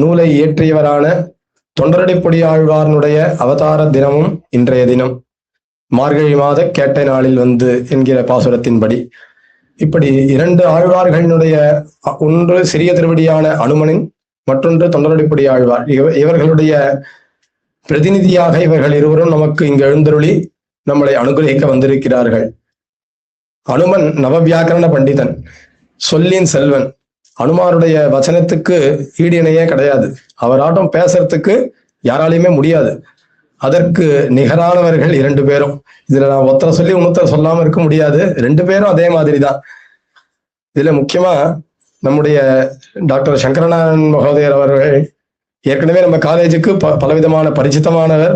நூலை இயற்றியவரான தொண்டரடிப்பொடி ஆழ்வார்னுடைய அவதார தினமும் இன்றைய தினம் மார்கழி மாத கேட்டை நாளில் வந்து என்கிற பாசுரத்தின்படி இப்படி இரண்டு ஆழ்வார்களினுடைய ஒன்று சிறிய திருவடியான அனுமனின் மற்றொன்று தொண்டரடிப்பொடி ஆழ்வார் இவர்களுடைய பிரதிநிதியாக இவர்கள் இருவரும் நமக்கு இங்கு எழுந்தருளி நம்மளை அனுகிரகிக்க வந்திருக்கிறார்கள். அனுமன் நவவியாக்கரண பண்டிதன், சொல்லின் செல்வன். அனுமாருடைய வச்சனத்துக்கு ஈடு இணையே கிடையாது. அவராட்டம் பேசுறதுக்கு யாராலையுமே முடியாது. அதற்கு நிகரானவர்கள் இரண்டு பேரும். இதுல நான் ஒருத்தரை சொல்லி இன்னொருத்தரை சொல்லாம இருக்க முடியாது. ரெண்டு பேரும் அதே மாதிரிதான். இதுல முக்கியமா நம்முடைய டாக்டர் சங்கரநாராயணன் மகோதயர் அவர்கள் ஏற்கனவே நம்ம காலேஜுக்கு பலவிதமான பரிச்சித்தமானவர்,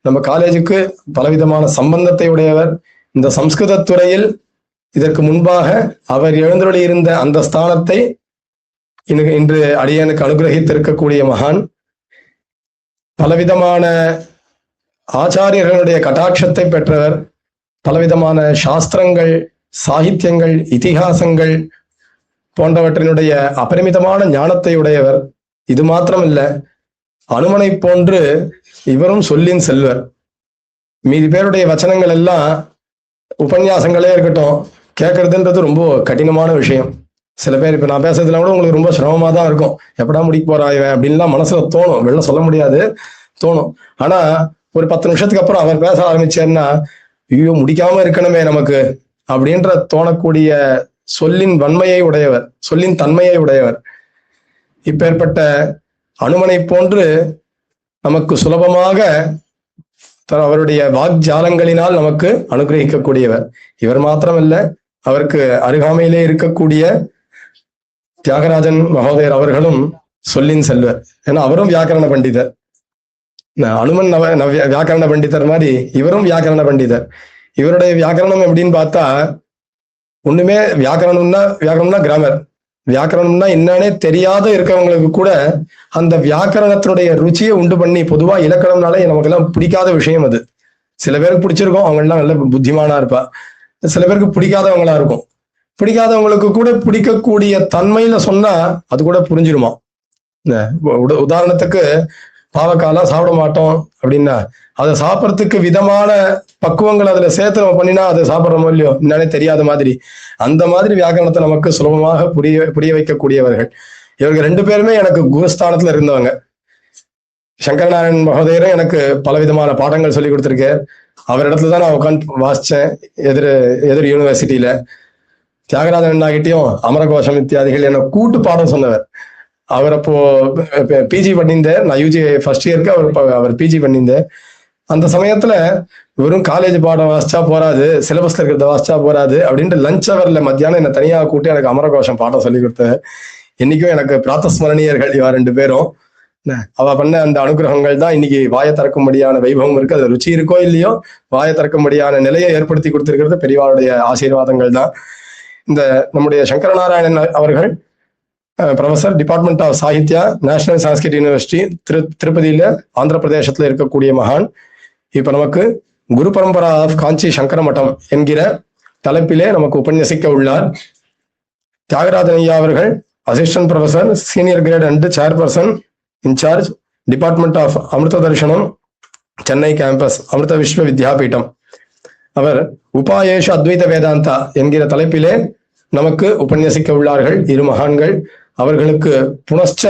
நம்ம காலேஜுக்கு பலவிதமான சம்பந்தத்தை உடையவர். இந்த சம்ஸ்கிருத துறையில் இதற்கு முன்பாக அவர் எழுந்தருளி இருந்த அந்த ஸ்தானத்தை இன்று அடியனுக்கு அனுகிரகித்திருக்கக்கூடிய மகான். பலவிதமான ஆச்சாரியர்களுடைய கட்டாட்சத்தை பெற்றவர். பலவிதமான சாஸ்திரங்கள், சாகித்யங்கள், இதிகாசங்கள் போன்றவற்றினுடைய அபரிமிதமான ஞானத்தை உடையவர். இது மாத்திரமில்ல, அனுமனை போன்று இவரும் சொல்லின் செல்வர். மீதி பேருடைய வச்சனங்கள் எல்லாம் உபன்யாசங்களே இருக்கட்டும், கேட்கறதுன்றது ரொம்ப கடினமான விஷயம். சில பேர் இப்ப நான் பேசுறதுல கூட உங்களுக்கு ரொம்ப சிரமமா தான் இருக்கும். எப்படா முடிக்க போறான் அப்படின்லாம் மனசுல தோணும். வெளில சொல்ல முடியாது, தோணும். ஆனா ஒரு 10 நிமிஷத்துக்கு அப்புறம் அவர் பேச ஆரம்பிச்சேன்னா, ஐயோ முடிக்காம இருக்கணுமே நமக்கு அப்படின்ற தோணக்கூடிய சொல்லின் வன்மையை உடையவர், சொல்லின் தன்மையை உடையவர். இப்பேற்பட்ட அனுமனை போன்று நமக்கு சுலபமாக அவருடைய வாக்ஜாலங்களினால் நமக்கு அனுகிரகிக்கக்கூடியவர். இவர் மாத்திரமல்ல, அவருக்கு அருகாமையிலே இருக்கக்கூடிய தியாகராஜன் மகோதயர் அவர்களும் சொல்லின் செல்வர். ஏன்னா அவரும் வியாக்கரண பண்டிதர். அனுமன் வியாக்கரண பண்டிதர் மாதிரி இவரும் வியாக்கரண பண்டிதர். இவருடைய வியாக்கரணம் எப்படின்னு பார்த்தா, ஒண்ணுமே வியாக்கரணம்னா கிராமர். வியாக்கரணம்னா என்னன்னே தெரியாத இருக்கவங்களுக்கு கூட அந்த வியாக்கரணத்தினுடைய ருச்சியை உண்டு பண்ணி, பொதுவா இலக்கணம்னாலே நமக்கு எல்லாம் பிடிக்காத விஷயம் அது. சில பேருக்கு பிடிச்சிருக்கும், அவங்க எல்லாம் நல்ல புத்திமானா இருப்பா. சில பேருக்கு பிடிக்காதவங்களா இருக்கும். பிடிக்காதவங்களுக்கு கூட பிடிக்கக்கூடிய தன்மையில சொன்னா அது கூட புரிஞ்சிருமா. உதாரணத்துக்கு பாவக்காலாம் சாப்பிட மாட்டோம் அப்படின்னா, அதை சாப்பிட்றதுக்கு விதமான பக்குவங்கள் அதுல சேர்த்து நம்ம பண்ணினா அதை சாப்பிட்றோமோ இல்லையோ, என்னன்னே தெரியாத மாதிரி. அந்த மாதிரி வியாக்கரணத்தை நமக்கு சுலபமாக புரிய வைக்கக்கூடியவர்கள் இவர்கள் ரெண்டு பேருமே. எனக்கு குருஸ்தானத்துல இருந்தவங்க. சங்கரநாராயணன் மகோதயரும் எனக்கு பலவிதமான பாடங்கள் சொல்லி கொடுத்துருக்கேன். அவர் இடத்துல தான் நான் உட்காந்து வாசிச்சேன், எதிர் யூனிவர்சிட்டியில. தியாகராஜன் ஆகிட்டையும் அமரகோஷம் இத்தியாதிகள் என்ன கூட்டு பாடம் சொன்னவர். அவர் அப்போ பிஜி பண்ணியிருந்தேன், நான் யூஜி ஃபர்ஸ்ட் இயருக்கு அவர் பிஜி பண்ணியிருந்தேன். அந்த சமயத்துல வெறும் காலேஜ் பாடம் வாசிச்சா போறாது, சிலபஸ்ல இருக்கிறத வாசிச்சா போறாது அப்படின்ட்டு லஞ்ச் அவர்ல மத்தியானம் என்ன தனியாக கூட்டி எனக்கு அமரகோஷம் பாடம் சொல்லி கொடுத்தேன். இன்னைக்கும் எனக்கு பிராத்தஸ்மரணியர்கள் இவா ரெண்டு பேரும். அவ பண்ண அந்த அனுகிரகங்கள் தான் இன்னைக்கு வாயை திறக்கும்படியான வைபவம் இருக்கு. அது ருச்சி இருக்கோ இல்லையோ, வாயை திறக்கும்படியான நிலையை ஏற்படுத்தி கொடுத்திருக்கிறது பெரியவாளுடைய ஆசீர்வாதங்கள் தான். இந்த நம்முடைய சங்கரநாராயணன் அவர்கள் professor, department of Sahitya, national Sanskrit university, திருப்பதியில, ஆந்திர பிரதேசத்துல இருக்கக்கூடிய மகான். இப்ப நமக்கு குரு பரம்பரா ஆஃப் காஞ்சி சங்கர மட்டம் என்கிற தலைப்பிலே நமக்கு உபன்யசிக்க உள்ளார். தியாகராஜன் ஐயா அவர்கள் assistant professor, senior grade and chairperson in charge, department of Amritha Darshanam, Chennai campus, அமிர்த விஸ்வ வித்யாபீட்டம். அவர் உபாயேஷ அத்வைத வேதாந்தா என்கிற தலைப்பிலே நமக்கு உபன்யசிக்க உள்ளார்கள் இரு மகான்கள். அவர்களுக்கு புனச்ச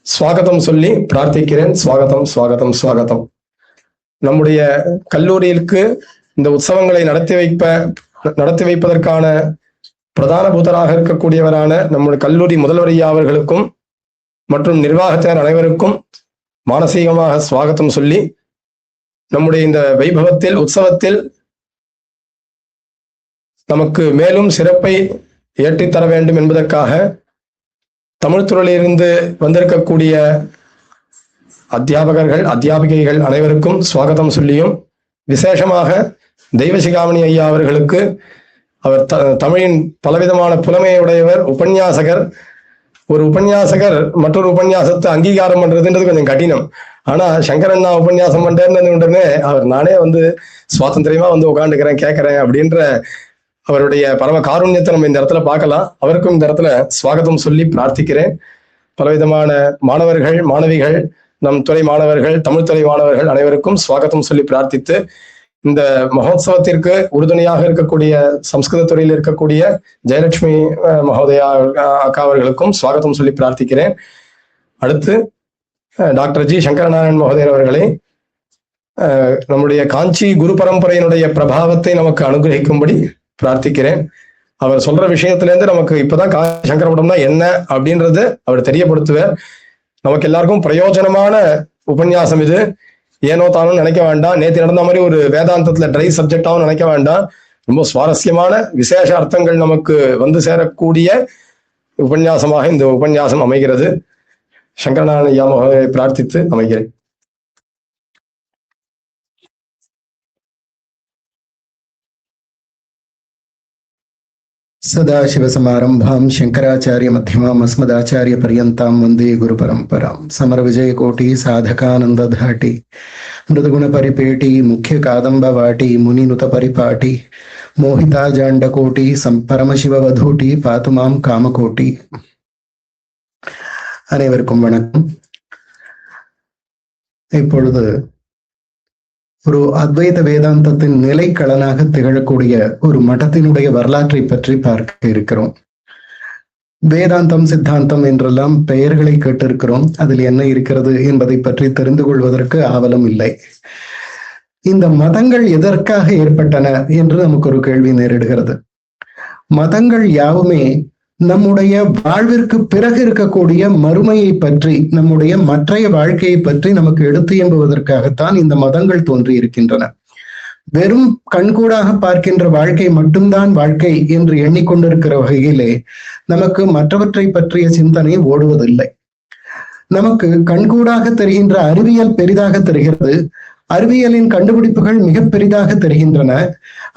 ஸ்வாகதம் சொல்லி பிரார்த்திக்கிறேன். ஸ்வாகதம், ஸ்வாகதம், ஸ்வாகதம். நம்முடைய கல்லூரிக்கு இந்த உற்சவங்களை நடத்தி வைப்பதற்கான பிரதான பூதராக இருக்கக்கூடியவரான நம்முடைய கல்லூரி முதல்வர் ஐயா அவர்களுக்கும் மற்றும் நிர்வாகத்தினர் அனைவருக்கும் மானசீகமாக ஸ்வாகதம் சொல்லி, நம்முடைய இந்த வைபவத்தில், உற்சவத்தில் நமக்கு மேலும் சிறப்பை ஏற்றித்தர வேண்டும் என்பதற்காக தமிழ்துறையிலிருந்து வந்திருக்கக்கூடிய அத்தியாபகர்கள், அத்தியாபிகைகள் அனைவருக்கும் சுவாகதம் சொல்லியும், விசேஷமாக தெய்வசிகாமணி ஐயா அவர்களுக்கு, அவர் தமிழின் பலவிதமான புலமையுடையவர், உபன்யாசகர். ஒரு உபன்யாசகர் மற்றொரு உபன்யாசத்தை அங்கீகாரம் பண்றதுன்றது கொஞ்சம் கடினம். ஆனா சங்கரண்ணா உபன்யாசம் பண்றேன்னு உடனே அவர் நானே சுவாதந்திரியமா உட்காந்துக்கிறேன், கேட்கறேன் அப்படின்ற அவருடைய பரம காருண்யத்தை நம்ம இந்த இடத்துல பார்க்கலாம். அவருக்கும் இந்த இடத்துல ஸ்வாகதம் சொல்லி பிரார்த்திக்கிறேன். பலவிதமான மாணவர்கள் மாணவிகள், நம் துறை மாணவர்கள், தமிழ் துறை மாணவர்கள் அனைவருக்கும் ஸ்வாகத்தம் சொல்லி பிரார்த்தித்து, இந்த மகோத்சவத்திற்கு உறுதுணையாக இருக்கக்கூடிய சம்ஸ்கிருத துறையில் இருக்கக்கூடிய ஜெயலட்சுமி மகோதயா அக்கா அவர்களுக்கும் ஸ்வாகத்தம் சொல்லி பிரார்த்திக்கிறேன். அடுத்து டாக்டர் ஜி சங்கரநாராயண் மகோதயர் அவர்களை நம்முடைய காஞ்சி குரு பரம்பரையினுடைய பிரபாவத்தை நமக்கு அனுகிரகிக்கும்படி பிரார்த்திக்கிறேன். அவர் சொல்ற விஷயத்துல இருந்து நமக்கு இப்பதான் காஞ்சி சங்கர மடம்னா என்ன அப்படின்றது அவர் தெரியப்படுத்துவார். நமக்கு எல்லாருக்கும் பிரயோஜனமான உபன்யாசம் இது. ஏனோ தானும் நினைக்க வேண்டாம், நேற்று நடந்த மாதிரி ஒரு வேதாந்தத்துல ட்ரை சப்ஜெக்டாவும் நினைக்க வேண்டாம். ரொம்ப சுவாரஸ்யமான விசேஷ அர்த்தங்கள் நமக்கு வந்து சேரக்கூடிய உபன்யாசமாக இந்த உபன்யாசம் அமைகிறது. சங்கரநாராயண ஐயா மகோதயரை பிரார்த்தித்து அமைகிறேன். सदाशिवसमारम्भां शङ्कराचार्यमध्यमाम् अस्मदाचार्यपर्यन्तां वन्दे गुरुपरम्परां. समरविजयकोटि साधकानन्दधाटि मृदुगुणपरिपेटि मुख्यकादम्बवाटि मुनिनुतपरिपाटि मोहिताजाण्डकोटि परमशिववधूटि पातु मां कामकोटि. அனைவருக்கும் வணக்கம். இப்பொழுது ஒரு அத்வைத வேதாந்தத்தின் நிலைக்களனாக திகழக்கூடிய ஒரு மடத்தினுடைய வரலாற்றை பற்றி பார்க்க இருக்கிறோம். வேதாந்தம் சித்தாந்தம் என்றெல்லாம் பெயர்களை கேட்டிருக்கிறோம். அதில் என்ன இருக்கிறது என்பதை பற்றி தெரிந்து கொள்வதற்கு ஆவலம் இல்லை. இந்த மதங்கள் எதற்காக ஏற்பட்டன என்று நமக்கு ஒரு கேள்வி நேரிடுகிறது. மதங்கள் யாவுமே நம்முடைய வாழ்விற்கு பிறகு இருக்கக்கூடிய மறுமையை பற்றி, நம்முடைய மற்றைய வாழ்க்கையை பற்றி நமக்கு எடுத்து எம்புவதற்காகத்தான் இந்த மதங்கள் தோன்றி இருக்கின்றன. வெறும் கண்கூடாக பார்க்கின்ற வாழ்க்கை மட்டும்தான் வாழ்க்கை என்று எண்ணிக்கொண்டிருக்கிற வகையிலே நமக்கு மற்றவற்றை பற்றிய சிந்தனை ஓடுவதில்லை. நமக்கு கண்கூடாக தெரிகின்ற அறிவியல் பெரிதாக தெரிகிறது, அறிவியலின் கண்டுபிடிப்புகள் மிக பெரிதாக தெரிகின்றன.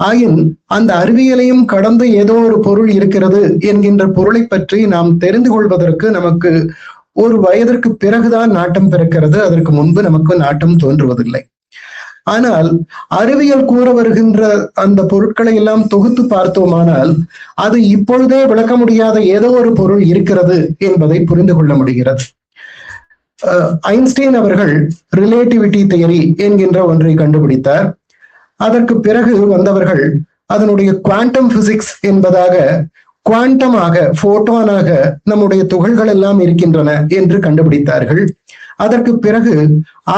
ஆயின் அந்த அறிவியலையும் கடந்து ஏதோ ஒரு பொருள் இருக்கிறது என்கின்ற பொருளை பற்றி நாம் தெரிந்து கொள்வதற்கு நமக்கு ஒரு வயதிற்கு பிறகுதான் நாட்டம் பிறக்கிறது. அதற்கு முன்பு நமக்கு நாட்டம் தோன்றுவதில்லை. ஆனால் அறிவியல் கூற வருகின்ற அந்த பொருட்களை எல்லாம் தொகுத்து பார்த்தோமானால் அது இப்பொழுதே விளக்க முடியாத ஏதோ ஒரு பொருள் இருக்கிறது என்பதை புரிந்து கொள்ள முடிகிறது. ஐன்ஸ்டைன் அவர்கள் ரிலேட்டிவிட்டி தியரி என்கின்ற ஒன்றை கண்டுபிடித்தார். அதற்கு பிறகு வந்தவர்கள் அதனுடைய குவாண்டம் பிசிக்ஸ் என்பதாக, குவாண்டமாக, போட்டானாக நம்முடைய துகள்கள் எல்லாம் இருக்கின்றன என்று கண்டுபிடித்தார்கள். அதற்கு பிறகு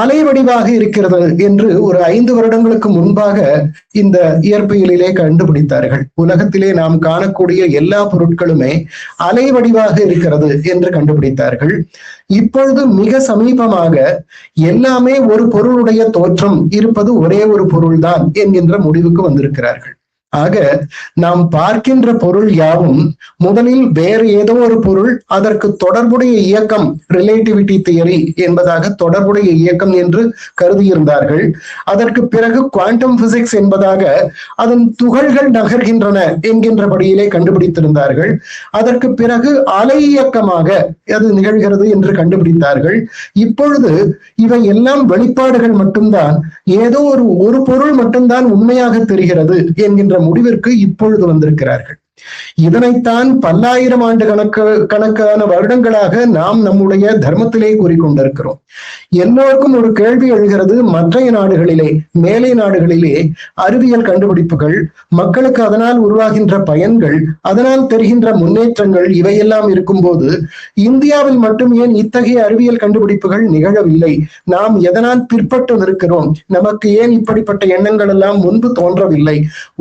அலை வடிவாக இருக்கிறது என்று ஒரு 5 வருடங்களுக்கு முன்பாக இந்த இயற்பியலிலே கண்டுபிடித்தார்கள். உலகத்திலே நாம் காணக்கூடிய எல்லா பொருட்களுமே அலை வடிவாக இருக்கிறது என்று கண்டுபிடித்தார்கள். இப்பொழுது மிக சமீபமாக எல்லாமே ஒரு பொருளுடைய தோற்றம் இருப்பது ஒரே ஒரு பொருள்தான் என்கின்ற முடிவுக்கு வந்திருக்கிறார்கள். ஆக நாம் பார்க்கின்ற பொருள் யாவும் முதலில் வேறு ஏதோ ஒரு பொருள், அதற்கு தொடர்புடைய இயக்கம், ரிலேட்டிவிட்டி தியரி என்பதாக தொடர்புடைய இயக்கம் என்று கருதியிருந்தார்கள். அதற்கு பிறகு குவாண்டம் பிசிக்ஸ் என்பதாக அதன் துகள்கள் நகர்கின்றன என்கின்றபடியிலே கண்டுபிடித்திருந்தார்கள். அதற்கு பிறகு அலை இயக்கமாக அது நிகழ்கிறது என்று கண்டுபிடித்தார்கள். இப்பொழுது இவை எல்லாம் வெளிப்பாடுகள் மட்டும்தான், ஏதோ ஒரு பொருள் மட்டும்தான் உண்மையாக தெரிகிறது என்கின்ற முடிவிற்கு இப்பொழுது வந்திருக்கிறார்கள். இதனைத்தான் பல்லாயிரம் ஆண்டு கணக்கான வருடங்களாக நாம் நம்முடைய தர்மத்திலே கூறிக்கொண்டிருக்கிறோம். எல்லோருக்கும் ஒரு கேள்வி எழுகிறது. மற்றைய நாடுகளிலே, மேலை நாடுகளிலே அறிவியல் கண்டுபிடிப்புகள், மக்களுக்கு அதனால் உருவாகின்ற பயன்கள், அதனால் தெரிகின்ற முன்னேற்றங்கள் இவையெல்லாம் இருக்கும் போது இந்தியாவில் மட்டும் ஏன் இத்தகைய அறிவியல் கண்டுபிடிப்புகள் நிகழவில்லை? நாம் எதனால் பிற்பட்டு நிற்கிறோம்? நமக்கு ஏன் இப்படிப்பட்ட எண்ணங்கள் எல்லாம் முன்பு தோன்றவில்லை?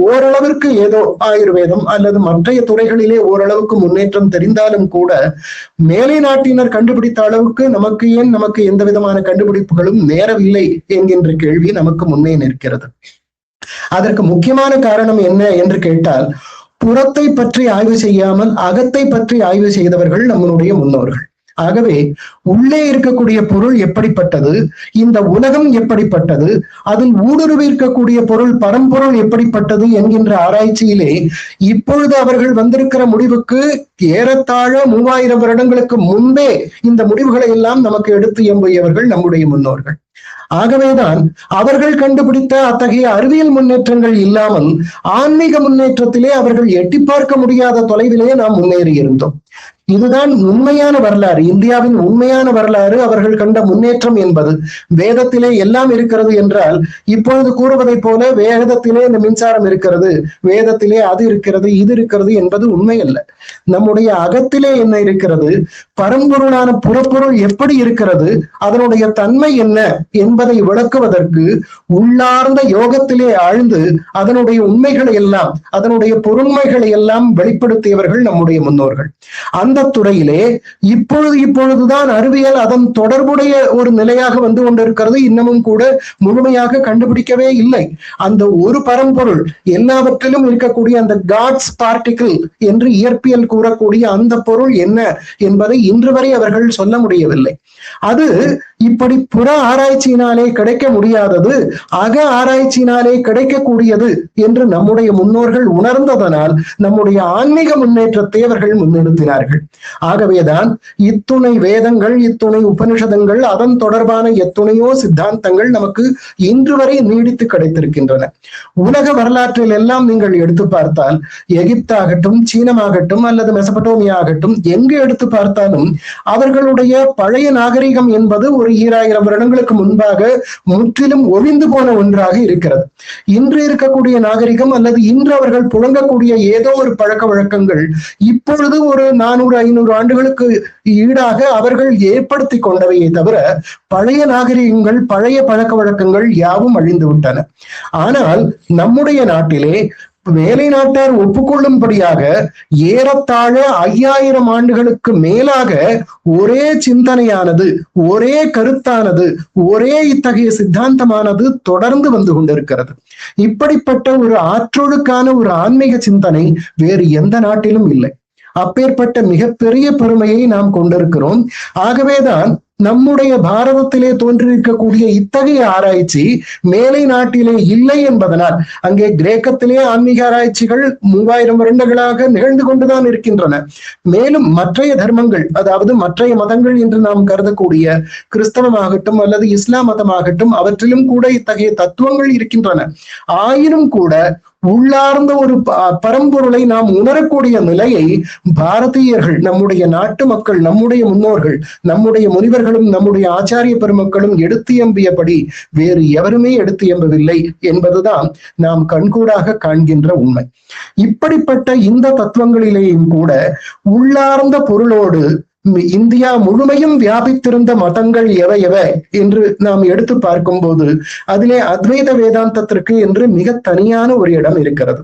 ஓரளவிற்கு ஏதோ ஆயுர்வேதம் அல்லது மற்றைய துறைகளிலே ஓரளவுக்கு முன்னேற்றம் தெரிந்தாலும் கூட மேலை நாட்டினர் கண்டுபிடித்த அளவுக்கு நமக்கு எந்த விதமான கண்டுபிடிப்புகளும் நேரவில்லை என்கின்ற கேள்வி நமக்கு முன்னே நிற்கிறது. அதற்கு முக்கியமான காரணம் என்ன என்று கேட்டால், புறத்தை பற்றி ஆய்வு செய்யாமல் அகத்தை பற்றி ஆய்வு செய்தவர்கள் நம்மளுடைய முன்னோர்கள். ஆகவே உள்ளே இருக்கக்கூடிய பொருள் எப்படிப்பட்டது, இந்த உலகம் எப்படிப்பட்டது, அதில் ஊடுருவி இருக்கக்கூடிய பொருள் பரம்பொருள் எப்படிப்பட்டது என்கின்ற ஆராய்ச்சியிலே இப்பொழுது அவர்கள் வந்திருக்கிற முடிவுக்கு ஏறத்தாழ 3000 வருடங்களுக்கு முன்பே இந்த முடிவுகளை எல்லாம் நமக்கு எடுத்து எம்பியவர்கள் நம்முடைய முன்னோர்கள். ஆகவேதான் அவர்கள் கண்டுபிடித்த அத்தகைய அறிவியல் முன்னேற்றங்கள் இல்லாமல் ஆன்மீக முன்னேற்றத்திலே அவர்கள் எட்டி பார்க்க முடியாத தொலைவிலே நாம் முன்னேறி இருந்தோம். இதுதான் உண்மையான வரலாறு, இந்தியாவின் உண்மையான வரலாறு. அவர்கள் கண்ட முன்னேற்றம் என்பது வேதத்திலே எல்லாம் இருக்கிறது என்றால், இப்பொழுது கூறுவதை போல வேதத்திலே இந்த மின்சாரம் இருக்கிறது, வேதத்திலே அது இருக்கிறது, இது இருக்கிறது என்பது உண்மை அல்ல. நம்முடைய அகத்திலே என்ன இருக்கிறது, பரம்பொருளான புறப்பொருள் எப்படி இருக்கிறது, அதனுடைய தன்மை என்ன என்பதை விளக்குவதற்கு உள்ளார்ந்த யோகத்திலே ஆழ்ந்து அதனுடைய உண்மைகளை எல்லாம், அதனுடைய பொருண்மைகளை எல்லாம் வெளிப்படுத்தியவர்கள் நம்முடைய முன்னோர்கள். அந்த துறையிலே இப்பொழுதுதான் அறிவியல் அதன் தொடர்புடைய ஒரு நிலையாக வந்து கொண்டிருக்கிறது. இன்னமும் கூட முழுமையாக கண்டுபிடிக்கவே இல்லை. அந்த ஒரு பரம்பொருள் எல்லாவற்றிலும் இருக்கக்கூடிய அந்த காட்ஸ் பார்ட்டிகிள் என்று இயற்பியல் கூறக்கூடிய அந்த பொருள் என்ன என்பதை இன்று வரை அவர்கள் சொல்ல முடியவில்லை. அது இப்படி புற ஆராய்ச்சியினாலே கிடைக்க முடியாதது, அக ஆராய்ச்சியினாலே கிடைக்கக்கூடியது என்று நம்முடைய முன்னோர்கள் உணர்ந்ததனால் நம்முடைய ஆன்மீக முன்னேற்றத்தை அவர்கள் முன்னெடுத்தினார்கள். ஆகவேதான் இத்துணை வேதங்கள், இத்துணை உபனிஷதங்கள், அதன் தொடர்பான எத்துணையோ சித்தாந்தங்கள் நமக்கு இன்று வரை நீடித்து கிடைத்திருக்கின்றன. உலக வரலாற்றில் எல்லாம் நீங்கள் எடுத்து பார்த்தால், எகிப்தாகட்டும், சீனமாகட்டும், அல்லது மெசபடோமியா ஆகட்டும், எங்கு எடுத்து பார்த்தாலும் அவர்களுடைய பழைய நாகரிகம் என்பது ஒரு 2000 வருடங்களுக்கு முன்பாக முற்றிலும் ஒழிந்து போன ஒன்றாக இருக்கிறது. இன்று இருக்கக்கூடிய நாகரிகம் அல்லது இன்று அவர்கள் புழங்கக்கூடிய ஏதோ ஒரு பழக்க வழக்கங்கள் இப்பொழுது ஒரு 400-500 ஆண்டுகளுக்கு ஈடாக அவர்கள் ஏற்படுத்தி கொண்டவையே தவிர பழைய நாகரிகங்கள், பழைய பழக்க வழக்கங்கள் யாவும் அழிந்து விட்டன. ஆனால் நம்முடைய நாட்டிலே வேலை நாட்டார் ஒப்புக்கொள்ளும்படியாக ஏறத்தாழ 5000 ஆண்டுகளுக்கு மேலாக ஒரே சிந்தனையானது, ஒரே கருத்தானது, ஒரே இத்தகைய சித்தாந்தமானது தொடர்ந்து வந்து கொண்டிருக்கிறது. இப்படிப்பட்ட ஒரு ஆற்றொழுக்கான ஒரு ஆன்மீக சிந்தனை வேறு எந்த நாட்டிலும் இல்லை. அப்பேற்பட்ட மிகப்பெரிய பெருமையை நாம் கொண்டிருக்கிறோம். ஆகவேதான் நம்முடைய பாரதத்திலே தோன்றியிருக்கக்கூடிய இத்தகைய ஆராய்ச்சி மேலை நாட்டிலே இல்லை என்பதனால், அங்கே கிரேக்கத்திலே ஆன்மீக ஆராய்ச்சிகள் 3000 வருடங்களாக நிகழ்ந்து கொண்டுதான் இருக்கின்றன. மேலும் மற்றைய தர்மங்கள், அதாவது மற்றைய மதங்கள் என்று நாம் கருதக்கூடிய கிறிஸ்தவமாகட்டும் அல்லது இஸ்லாம் மதமாகட்டும், அவற்றிலும் கூட இத்தகைய தத்துவங்கள் இருக்கின்றன. ஆயினும் கூட உள்ளார்ந்த ஒரு பரம்பொருளை நாம் உணரக்கூடிய நிலையை பாரதியர்கள், நம்முடைய நாட்டு மக்கள், நம்முடைய முன்னோர்கள், நம்முடைய முனிவர்களும் நம்முடைய ஆச்சாரிய பெருமக்களும் எடுத்து எம்பியபடி வேறு எவருமே எடுத்து எம்பவில்லை என்பதுதான் நாம் கண்கூடாக காண்கின்ற உண்மை. இப்படிப்பட்ட இந்த தத்துவங்களிலேயும் கூட உள்ளார்ந்த பொருளோடு இந்தியா முழுமையும் வியாபித்திருந்த மதங்கள் எவை எவை என்று நாம் எடுத்து பார்க்கும் போது அதிலே அத்வைத வேதாந்தத்திற்கு என்று மிக தனியான ஒரு இடம் இருக்கிறது.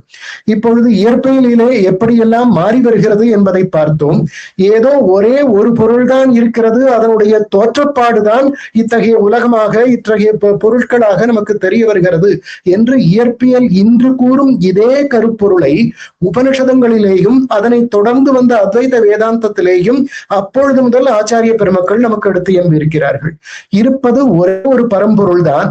இப்பொழுது இயற்பியலிலே எப்படியெல்லாம் மாறி வருகிறது என்பதை பார்த்தோம். ஏதோ ஒரே ஒரு பொருள்தான் இருக்கிறது, அதனுடைய தோற்றப்பாடுதான் இத்தகைய உலகமாக, இத்தகைய பொருட்களாக நமக்கு தெரிய வருகிறது என்று இயற்பியல் இன்று கூறும் இதே கருப்பொருளை உபனிஷதங்களிலேயும் அதனை தொடர்ந்து வந்த அத்வைத வேதாந்தத்திலேயும் அப்பொழுது முதல் ஆச்சாரிய பெருமக்கள் நமக்கு எடுத்து எம்பியிருக்கிறார்கள். இருப்பது ஒரே ஒரு பரம்பொருள் தான்.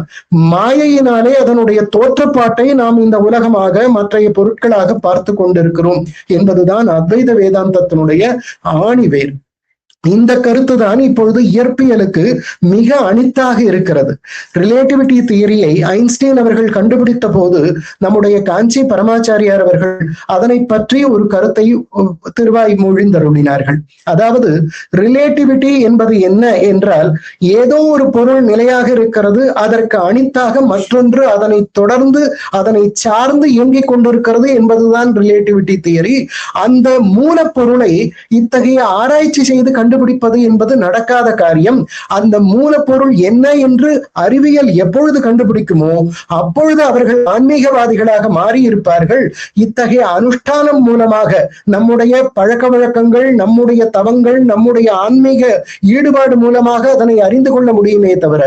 மாயையினாலே அதனுடைய தோற்றப்பாட்டை நாம் இந்த உலகமாக, மற்றைய பொருட்களாக பார்த்து கொண்டிருக்கிறோம் என்பதுதான் அத்வைத வேதாந்தத்தினுடைய ஆணிவேர். இந்த கருத்து தான் இப்பொழுது இயற்பியலுக்கு மிக அணித்தாக இருக்கிறது. ரிலேட்டிவிட்டி தியரியை ஐன்ஸ்டீன் அவர்கள் கண்டுபிடித்த போது நம்முடைய காஞ்சி பரமாச்சாரியார் அவர்கள் அதனை பற்றி ஒரு கருத்தை திருவாய் மொழிந்தருளினார்கள். அதாவது ரிலேட்டிவிட்டி என்பது என்ன என்றால், ஏதோ ஒரு பொருள் நிலையாக இருக்கிறது, அதற்கு அணித்தாக மற்றொன்று அதனை தொடர்ந்து அதனை சார்ந்து இயங்கிக் கொண்டிருக்கிறது என்பதுதான் ரிலேட்டிவிட்டி தியரி. அந்த மூலப்பொருளை இத்தகைய ஆராய்ச்சி செய்து கண்டுபிடிப்பது என்பது நடக்காத காரியம். அந்த மூலப்பொருள் என்ன என்று அறிவியல் எப்பொழுது கண்டுபிடிக்குமோ அப்பொழுது அவர்கள் ஆன்மீகவாதிகளாக மாறி இருப்பார்கள். இத்தகைய அனுஷ்டானம் மூலமாக நம்முடைய பழக்க வழக்கங்கள், நம்முடைய தவங்கள், நம்முடைய ஆன்மீக ஈடுபாடு மூலமாக அதனை அறிந்து கொள்ள முடியுமே தவிர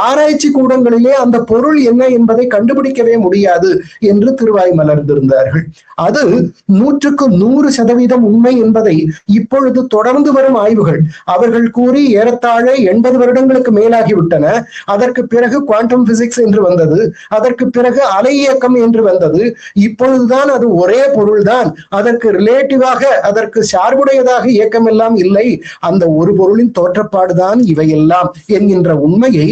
ஆராய்ச்சி கூடங்களிலே அந்த பொருள் என்ன என்பதை கண்டுபிடிக்கவே முடியாது என்று திருவாய் மலர்ந்திருந்தார்கள். அது 100% உண்மை என்பதை இப்பொழுது தொடர்ந்து வரும் ஆய்வுகள் அவர்கள் கூறி ஏறத்தாழ 80 வருடங்களுக்கு மேலாகிவிட்டன. அதற்கு பிறகு குவாண்டம் பிசிக்ஸ் என்று வந்தது, அதற்கு பிறகு அலை இயக்கம் என்று வந்தது. இப்பொழுதுதான் அது ஒரே பொருள்தான், அதற்கு ரிலேட்டிவாக, அதற்கு சார்புடையதாக இயக்கம் எல்லாம் இல்லை, அந்த ஒரு பொருளின் தோற்றப்பாடுதான் இவையெல்லாம் என்கின்ற உண்மையை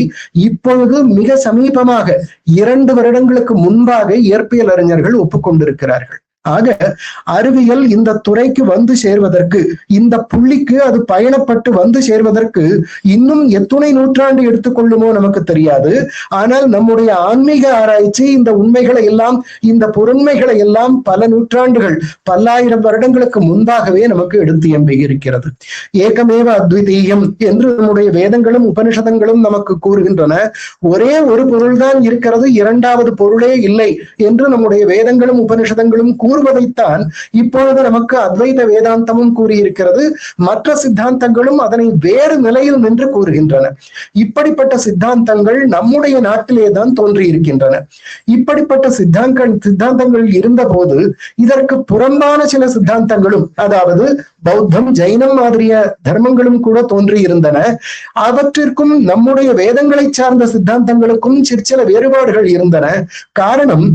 இப்பொழுது மிக சமீபமாக 2 வருடங்களுக்கு முன்பாக இயற்பியல் அறிஞர்கள் ஒப்புக்கொண்டிருக்கிறார்கள். ஆக அறிவியல் இந்த துறைக்கு வந்து சேர்வதற்கு, இந்த புள்ளிக்கு அது பயணப்பட்டு வந்து சேர்வதற்கு இன்னும் எத்துணை நூற்றாண்டு எடுத்துக்கொள்ளுமோ நமக்கு தெரியாது. ஆனால் நம்முடைய ஆன்மீக ஆராய்ச்சி இந்த உண்மைகளை எல்லாம், இந்த பொருண்மைகளை எல்லாம் பல நூற்றாண்டுகள், பல்லாயிரம் வருடங்களுக்கு முன்பாகவே நமக்கு எடுத்து எம்பியிருக்கிறது. ஏகமேவ அத்விதீயம் என்று நம்முடைய வேதங்களும் உபனிஷதங்களும் நமக்கு கூறுகின்றன. ஒரே ஒரு பொருள்தான் இருக்கிறது, இரண்டாவது பொருளே இல்லை என்று நம்முடைய வேதங்களும் உபனிஷதங்களும் கூறுவதைத்தான் இப்பொழுது நமக்கு அத்வைத வேதாந்தமும் கூறியிருக்கிறது. மற்ற சித்தாந்தங்களும் அதனை வேறு நிலையில் நின்று கூறுகின்றன. இப்படிப்பட்ட சித்தாந்தங்கள் நம்முடைய நாட்டிலே தான் தோன்றியிருக்கின்றன. இப்படிப்பட்ட சித்தாந்தங்கள் இருந்த போது இதற்கு புறம்பான சில சித்தாந்தங்களும், அதாவது பௌத்தம், ஜைனம் மாதிரிய தர்மங்களும் கூட தோன்றி இருந்தன. அவற்றிற்கும் நம்முடைய வேதங்களை சார்ந்த சித்தாந்தங்களுக்கும் சிற்சில வேறுபாடுகள் இருந்தன. காரணம்,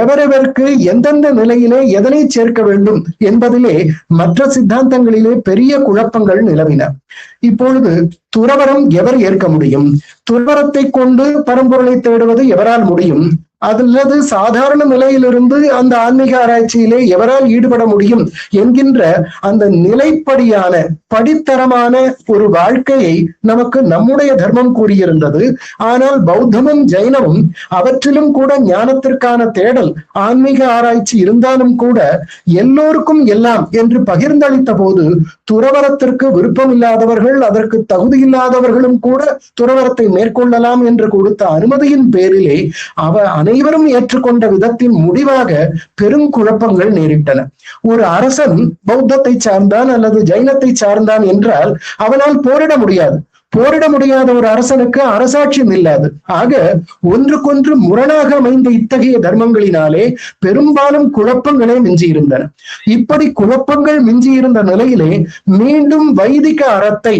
எவரவருக்கு எந்தெந்த நிலையிலே எதனை சேர்க்க வேண்டும் என்பதிலே மற்ற சித்தாந்தங்களிலே பெரிய குழப்பங்கள் நிலவின. இப்பொழுது துறவரம் எவர் ஏற்க முடியும்? துறவரத்தை கொண்டு பரம்பொருளை தேடுவது எவரால் முடியும்? அல்லது சாதாரண நிலையிலிருந்து அந்த ஆன்மீக ஆராய்ச்சியிலே எவரால் ஈடுபட முடியும் என்கின்ற அந்த நிலைப்படியான படித்தரமான ஒரு வாழ்க்கையை நமக்கு நம்முடைய தர்மம் கூறியிருந்தது. ஆனால் பௌத்தமும் ஜைனமும் அவற்றிலும் கூட ஞானத்திற்கான தேடல், ஆன்மீக ஆராய்ச்சி இருந்தாலும் கூட எல்லோருக்கும் எல்லாம் என்று பகிர்ந்தளித்த போது துறவரத்திற்கு விருப்பம் இல்லாதவர்கள், அதற்கு தகுதி இல்லாதவர்களும் கூட துறவரத்தை மேற்கொள்ளலாம் என்று கொடுத்த அனுமதியின் பேரிலே அனைவரும் ஏற்றுக்கொண்ட விதத்தின் முடிவாக பெரும் குழப்பங்கள் நேரிட்டன. ஒரு அரசன் பௌத்தத்தை சார்ந்தான் அல்லது ஜைனத்தை சார்ந்தான் என்றால் அவனால் போரிட முடியாது. போரிட முடியாத ஒரு அரசனுக்கு அரசாட்சியும் இல்லாது. ஆக ஒன்றுக்கொன்று முரணாக அமைந்த இத்தகைய தர்மங்களினாலே பெரும்பாலும் குழப்பங்களே மிஞ்சியிருந்தன. இப்படி குழப்பங்கள் மிஞ்சியிருந்த நிலையிலே மீண்டும் வைதிக அறத்தை,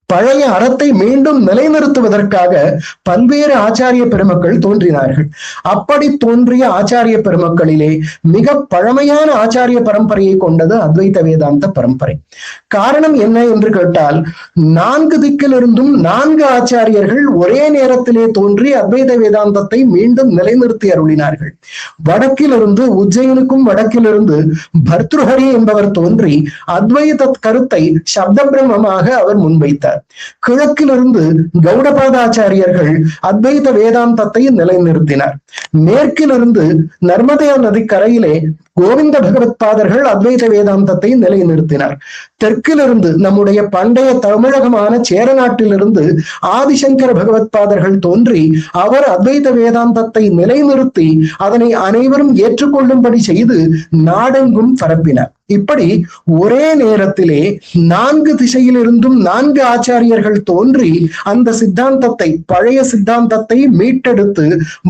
பழைய அறத்தை மீண்டும் நிலைநிறுத்துவதற்காக பல்வேறு ஆச்சாரிய பெருமக்கள் தோன்றினார்கள். அப்படி தோன்றிய ஆச்சாரிய பெருமக்களிலே மிக பழமையான ஆச்சாரிய பரம்பரையை கொண்டது அத்வைத வேதாந்த பரம்பரை. காரணம் என்ன என்று கேட்டால், 4 திக்கிலிருந்தும் 4 ஆச்சாரியர்கள் ஒரே நேரத்திலே தோன்றி அத்வைத வேதாந்தத்தை மீண்டும் நிலைநிறுத்தி அருளினார்கள். வடக்கிலிருந்து, உஜ்ஜயினுக்கும் வடக்கிலிருந்து பர்த்ருஹரி என்பவர் தோன்றி அத்வைத கருத்தை சப்த பிரம்மமாக அவர் முன்வைத்தார். கிழக்கிலிருந்து கௌடபாதாச்சாரியர்கள் அத்வைத வேதாந்தத்தை நிலைநிறுத்தினார். மேற்கிலிருந்து நர்மதா நதிக்கரையிலே கோவிந்த பகவத் பாதர்கள் அத்வைத வேதாந்தத்தை நிலைநிறுத்தினார். தெற்கிலிருந்து, நம்முடைய பண்டைய தமிழகமான சேர நாட்டிலிருந்து ஆதிசங்கர பகவத் பாதர்கள் தோன்றி அவர் அத்வைத வேதாந்தத்தை நிலைநிறுத்தி அதனை அனைவரும் ஏற்றுக்கொள்ளும்படி செய்து நாடெங்கும் பரப்பினார். இப்படி ஒரே நேரத்திலே 4 திசையிலிருந்தும் 4 ஆச்சாரியர்கள் தோன்றி அந்த சித்தாந்தத்தை, பழைய சித்தாந்தத்தை மீட்டெடுத்து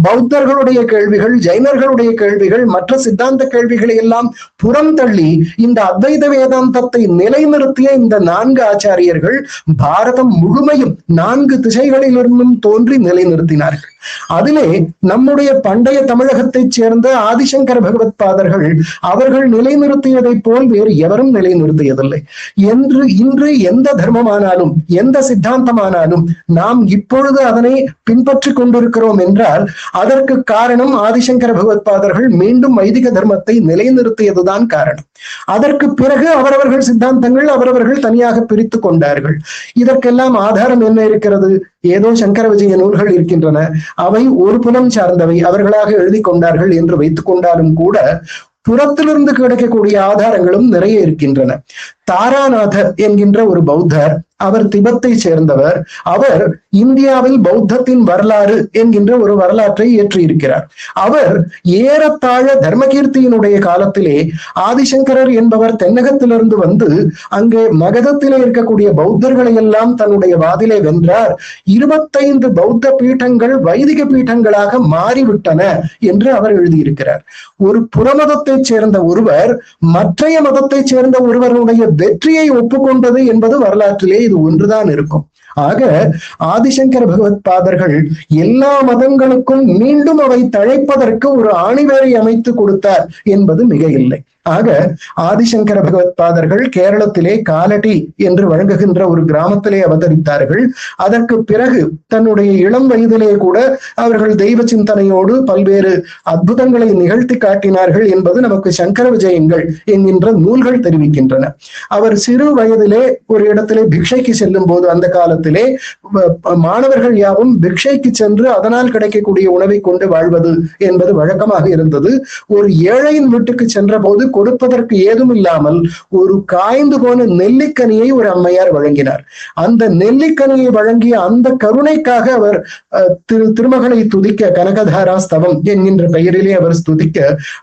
பௌத்தர்களுடைய கேள்விகள், ஜைனர்களுடைய கேள்விகள், மற்ற சித்தாந்த கேள்விகளை எல்லாம் புறம் தள்ளி இந்த அத்வைத வேதாந்தத்தை நிலைநிறுத்திய இந்த 4 ஆச்சாரியர்கள் பாரதம் முழுமையும் 4 திசைகளிலிருந்தும் தோன்றி நிலைநிறுத்தினார்கள். அதிலே நம்முடைய பண்டைய தமிழகத்தைச் சேர்ந்த ஆதிசங்கர பகவத் பாதர்கள் அவர்கள் நிலைநிறுத்தியதை போல் வேறு எவரும் நிலைநிறுத்தியதில்லை. இன்று எந்த தர்மமானாலும், எந்த சித்தாந்தமானாலும் நாம் இப்பொழுது அதனை பின்பற்றி கொண்டிருக்கிறோம் என்றால் அதற்கு காரணம் ஆதிசங்கர பகவத் பாதர்கள் மீண்டும் வைதிக தர்மத்தை நிலைநிறுத்தியதுதான் காரணம். அதற்கு பிறகு அவரவர்கள் சித்தாந்தங்கள் அவரவர்கள் தனியாக பிரித்து கொண்டார்கள். இதற்கெல்லாம் ஆதாரம் என்ன இருக்கிறது? ஏதோ சங்கர விஜய நூல்கள் இருக்கின்றன, அவை ஒரு புலம் சார்ந்தவை, அவர்களாக எழுதி கொண்டார்கள் என்று வைத்துக் கொண்டாலும் கூட புறத்திலிருந்து கிடைக்கக்கூடிய ஆதாரங்களும் நிறைய இருக்கின்றன. தாராநாதர் என்கின்ற ஒரு பௌத்தர், அவர் திபெத்தை சேர்ந்தவர். அவர் இந்தியாவில் பௌத்தத்தின் வரலாறு என்கின்ற ஒரு வரலாற்றை இயற்றியிருக்கிறார். அவர் ஏறத்தாழ தர்மகீர்த்தியினுடைய காலத்திலே ஆதிசங்கரர் என்பவர் தென்னகத்திலிருந்து வந்து அங்கே மகதத்திலே இருக்கக்கூடிய பௌத்தர்களை எல்லாம் தன்னுடைய வாதிலே வென்றார். 25 பௌத்த பீட்டங்கள் வைதிக பீட்டங்களாக மாறிவிட்டன என்று அவர் எழுதியிருக்கிறார். ஒரு புறமதத்தை சேர்ந்த ஒருவர் மற்றைய மதத்தை சேர்ந்த ஒருவருடைய வெற்றியை ஒப்புக்கொண்டது என்பது வரலாற்றிலே இது ஒன்றுதான் இருக்கும். ஆக ஆதிசங்கர பகவத் பாதர்கள் எல்லா மதங்களுக்கும் மீண்டும் அவை தழைப்பதற்கு ஒரு ஆணிவேரை அமைத்து கொடுத்தார் என்பது மிக இல்லை. ஆக ஆதிசங்கர பகவத் பாதர்கள் கேரளத்திலே காலடி என்று வழங்குகின்ற ஒரு கிராமத்திலே அவதரித்தார்கள். அதற்கு பிறகு தன்னுடைய இளம் வயதிலே கூட அவர்கள் தெய்வ சிந்தனையோடு பல்வேறு அற்புதங்களை நிகழ்த்தி காட்டினார்கள் என்பது நமக்கு சங்கர விஜயங்கள் என்கின்ற நூல்கள் தெரிவிக்கின்றன. அவர் சிறு வயதிலே ஒரு இடத்திலே பிக்ஷைக்கு செல்லும் போது, அந்த காலத்திலே மாணவர்கள் யாவும் பிக்ஷைக்கு சென்று அதனால் கிடைக்கக்கூடிய உணவை கொண்டு வாழ்வது என்பது வழக்கமாக இருந்தது. ஒரு ஏழையின் வீட்டுக்கு சென்ற போது கொடுப்பதற்கு ஏதும் இல்லாமல் ஒரு காய்ந்து போன நெல்லிக்கனியை ஒரு அம்மையார் வழங்கினார். அந்த நெல்லிக்கனியை வழங்கிய அந்த கருணைக்காக அவர் திருமகளை துதிக்க, கனகதாரா ஸ்தவம் என்கின்ற பெயரிலே அவர் துதிக்க,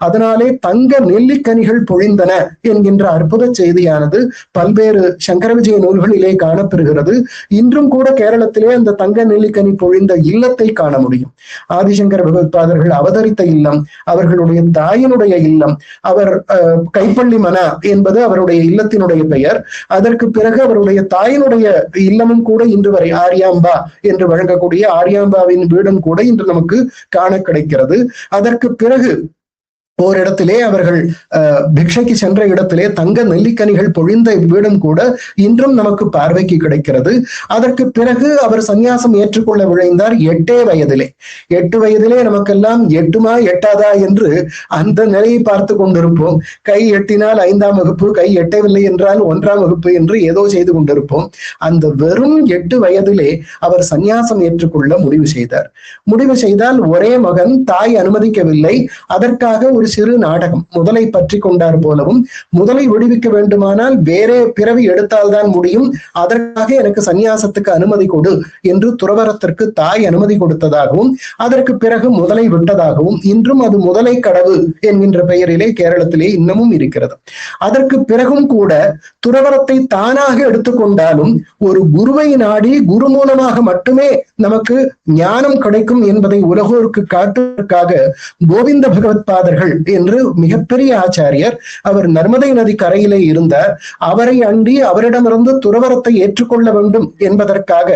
அதனாலே தங்க நெல்லிக்கனிகள் பொழிந்தன என்கின்ற அற்புத செய்தியானது பல்வேறு சங்கர விஜய நூல்களிலே காணப்பெறுகிறது. இன்றும் கூட கேரளத்திலே அந்த தங்க நெல்லிக்கனி பொழிந்த இல்லத்தை காண முடியும். ஆதிசங்கர பகவத் பாதர்கள் அவதரித்த இல்லம் அவர்களுடைய தாயினுடைய இல்லம். அவர் கைப்பள்ளி மன என்பது அவருடைய இல்லத்தினுடைய பெயர். அதற்கு பிறகு அவருடைய தாயினுடைய இல்லமும் கூட இன்று வரை ஆரியாம்பா என்று வழங்கக்கூடிய ஆரியாம்பாவின் வீடும் கூட இன்று நமக்கு காண கிடைக்கிறது. அதற்கு பிறகு ஓரிடத்திலே அவர்கள் பிக்ஷைக்கு சென்ற இடத்திலே தங்க நெல்லிக்கனிகள் பொழிந்த வீடும் கூட இன்றும் நமக்கு பார்வைக்கு கிடைக்கிறது. அதற்கு பிறகு அவர் சந்நியாசம் ஏற்றுக்கொள்ள விழைந்தார் 8 வயதிலே. 8 வயதிலே நமக்கெல்லாம் எட்டுமா எட்டாதா என்று அந்த நிலையை பார்த்து கொண்டிருப்போம். கை எட்டினால் 5ஆம் வகுப்பு, கை எட்டவில்லை என்றால் 1ஆம் வகுப்பு என்று ஏதோ செய்து கொண்டிருப்போம். அந்த வெறும் 8 வயதிலே அவர் சந்நியாசம் ஏற்றுக்கொள்ள முடிவு செய்தார். முடிவு செய்தால் ஒரே மகன், தாய் அனுமதிக்கவில்லை. அதற்காக ஒரு சிறு நாடகம், முதலை பற்றி கொண்டார் போலவும், முதலை விடுவிக்க வேண்டுமானால் வேறே பிறவி எடுத்தால்தான் முடியும், அதற்காக எனக்கு சந்நியாசத்துக்கு அனுமதி கொடு என்று துறவரத்திற்கு தாய் அனுமதி கொடுத்ததாகவும், அதற்கு பிறகு முதலை விட்டதாகவும், இன்றும் அது முதலை கடவு என்கின்ற பெயரிலே கேரளத்திலே இன்னமும் இருக்கிறது. அதற்கு பிறகும் கூட துறவரத்தை தானாக எடுத்துக்கொண்டாலும் ஒரு குருவை நாடி குரு மூலமாக மட்டுமே நமக்கு ஞானம் கிடைக்கும் என்பதை உலகோருக்கு காட்டுவதற்காக கோவிந்த பகவத் பாதர்கள் என்று மிகப்பெரிய ஆச்சாரியர், அவர் நர்மதை நதி கரையிலே இருந்தார். அவரை அண்டி அவரிடமிருந்து துறவரத்தை ஏற்றுக்கொள்ள வேண்டும் என்பதற்காக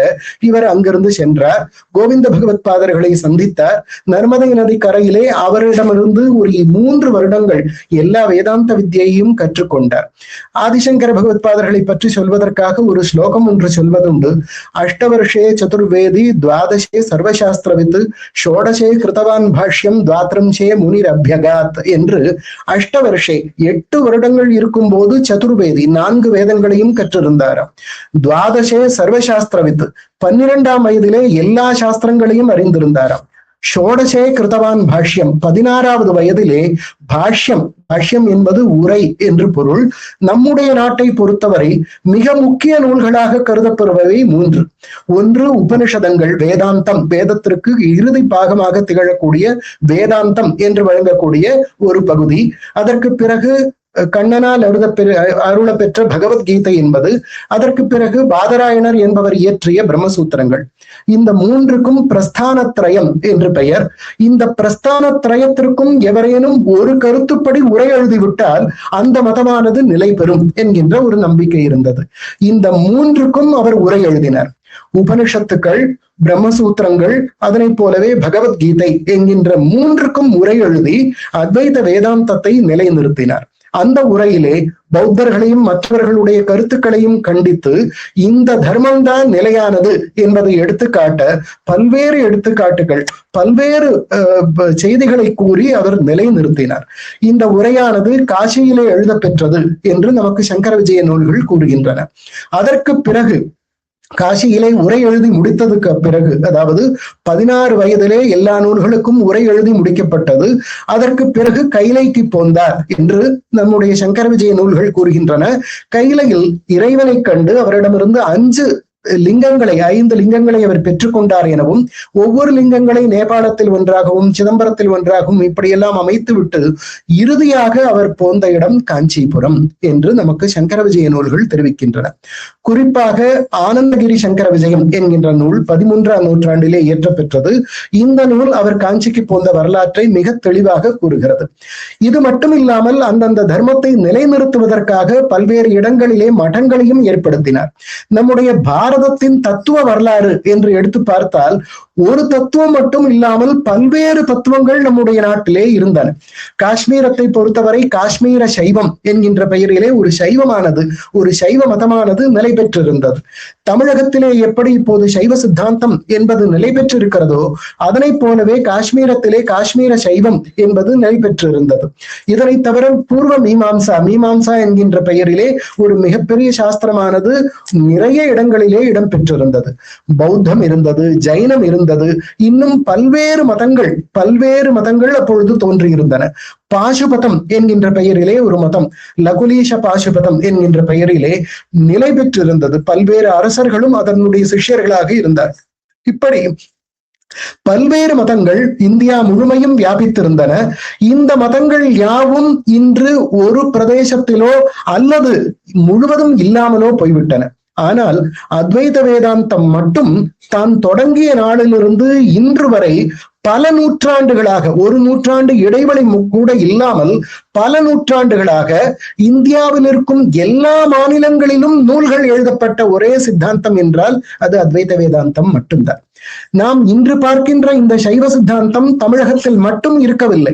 இவர் அங்கிருந்து சென்றார். கோவிந்த பகவத் பாதர்களை சந்தித்தார். நர்மதை நதி கரையிலே அவரிடமிருந்து ஒரு 3 வருடங்கள் எல்லா வேதாந்த வித்தியையும் கற்றுக்கொண்டார். ஆதிசங்கர பகவத் பாதர்களை பற்றி சொல்வதற்காக ஒரு ஸ்லோகம் ஒன்று சொல்வதுண்டு. அஷ்டவர்ஷே சதுர்வேதி துவாதசே சர்வசாஸ்திரவித் ஷோடசே கிருதவான் பாஷ்யம் துவாத்ரம்சே முனிர் அபியகாத் என்று அஷ்டவர்ஷே 8 வருடங்கள் இருக்கும் போது சதுர்வேதி 4 வேதங்களையும் கற்றிருந்தாராம். துவாதசே சர்வசாஸ்திரவித் 12ஆம் வயதிலே எல்லா சாஸ்திரங்களையும் அறிந்திருந்தாராம். ஷோடசே கிருதவான் பாஷ்யம் 16வது வயதிலே பாஷ்யம் என்பது உரை என்று பொருள். நம்முடைய நாட்டை பொறுத்தவரை மிக முக்கிய நூல்களாக கருதப்படுபவை 3. ஒன்று உபனிஷதங்கள், வேதாந்தம், வேதத்திற்கு இறுதி பாகமாக திகழக்கூடிய வேதாந்தம் என்று வழங்கக்கூடிய ஒரு பகுதி. அதற்கு பிறகு கண்ணனால் அருள பெற்ற பகவத்கீதை என்பது, அதற்கு பிறகு பாதராயணர் என்பவர் இயற்றிய பிரம்மசூத்திரங்கள். இந்த 3க்கும் பிரஸ்தானத்ரயம் என்று பெயர். இந்த பிரஸ்தானத்ரயத்திற்கும் எவரேனும் ஒரு கருத்துப்படி உரை எழுதிவிட்டால் அந்த மதமானது நிலை பெறும் என்கின்ற ஒரு நம்பிக்கை இருந்தது. இந்த 3க்கும் அவர் உரை எழுதினார். உபனிஷத்துக்கள், பிரம்மசூத்திரங்கள், அதனை போலவே பகவத்கீதை என்கின்ற 3க்கும் உரை எழுதி அத்வைத வேதாந்தத்தை நிலைநிறுத்தினார். அந்த உரையிலே பௌத்தர்களையும் மற்றவர்களுடைய கருத்துக்களையும் கண்டித்து இந்த தர்மம்தான் நிலையானது என்பதை எடுத்துக்காட்ட பல்வேறு எடுத்துக்காட்டுகள், பல்வேறு செய்திகளை கூறி அவர் நிலைநிறுத்தினார். இந்த உரையானது காசியிலே எழுத பெற்றது என்று நமக்கு சங்கர விஜய நூல்கள் கூறுகின்றன. அதற்கு பிறகு காசியிலே உரை எழுதி முடித்ததுக்கு பிறகு, அதாவது 16 வயதிலே எல்லா நூல்களுக்கும் உரை எழுதி முடிக்கப்பட்டது. அதற்கு பிறகு கைலைக்கு போந்தார் என்று நம்முடைய சங்கர விஜய நூல்கள் கூறுகின்றன. கைலையில் இறைவனை கண்டு அவரிடமிருந்து 5 லிங்கங்களை 5 லிங்கங்களை அவர் பெற்றுக்கொண்டார் எனவும், ஒவ்வொரு லிங்கங்களை நேபாளத்தில் ஒன்றாகவும் சிதம்பரத்தில் ஒன்றாகவும் இப்படியெல்லாம் அமைத்து விட்டு இறுதியாக அவர் போந்த இடம் காஞ்சிபுரம் என்று நமக்கு சங்கர விஜய நூல்கள் தெரிவிக்கின்றன. குறிப்பாக ஆனந்தகிரி சங்கர விஜயம் என்கின்ற நூல் 13ஆம் நூற்றாண்டிலே இயற்றப்பெற்றது. இந்த நூல் அவர் காஞ்சிக்கு போந்த வரலாற்றை மிக தெளிவாக கூறுகிறது. இது மட்டும் இல்லாமல் அந்தந்த தர்மத்தை நிலைநிறுத்துவதற்காக பல்வேறு இடங்களிலே மடங்களையும் ஏற்படுத்தினார். நம்முடைய பாரதத்தின் தத்துவ வரலாறு என்று எடுத்து பார்த்தால் ஒரு தத்துவம் மட்டும் இல்லாமல் பல்வேறு தத்துவங்கள் நம்முடைய நாட்டிலே இருந்தன. காஷ்மீரத்தை பொறுத்தவரை காஷ்மீர சைவம் என்கின்ற பெயரிலே ஒரு சைவமானது, ஒரு சைவ மதமானது நிலை பெற்றிருந்தது. தமிழகத்திலே எப்படி இப்போது சைவ சித்தாந்தம் என்பது நிலை பெற்றிருக்கிறதோ அதனை போலவே காஷ்மீரத்திலே காஷ்மீர சைவம் என்பது நிலை பெற்றிருந்தது. இதனை தவிர பூர்வ மீமாம்சா என்கின்ற பெயரிலே ஒரு மிகப்பெரிய சாஸ்திரமானது நிறைய இடங்களிலே இடம் பெற்றிருந்தது. பௌத்தம் இருந்தது, ஜைனம் இருந்தது, இன்னும் பல்வேறு மதங்கள் அப்பொழுது தோன்றியிருந்தன. பாசுபதம் என்கின்ற பெயரிலே ஒரு மதம், லகுலீஷ பாசுபதம் என்கின்ற பெயரிலே நிலை பெற்றிருந்தது. பல்வேறு அரசர்களும் அதனுடைய சிஷ்யர்களாக இருந்தார். இப்படி பல்வேறு மதங்கள் இந்தியா முழுமையும் வியாபித்திருந்தன. இந்த மதங்கள் யாவும் இன்று ஒரு பிரதேசத்திலோ அல்லது முழுவதும் இல்லாமலோ போய்விட்டன. ஆனால் அத்வைத வேதாந்தம் மட்டும் தான் தொடங்கிய நாளிலிருந்து இன்று வரை பல நூற்றாண்டுகளாக, ஒரு நூற்றாண்டு இடைவெளி கூட இல்லாமல் பல நூற்றாண்டுகளாக இந்தியாவில் இருக்கும் எல்லா மாநிலங்களிலும் நூல்கள் எழுதப்பட்ட ஒரே சித்தாந்தம் என்றால் அது அத்வைத வேதாந்தம் மட்டும்தான். நாம் இன்று பார்க்கின்ற இந்த சைவ சித்தாந்தம் தமிழகத்தில் மட்டும் இருக்கவில்லை.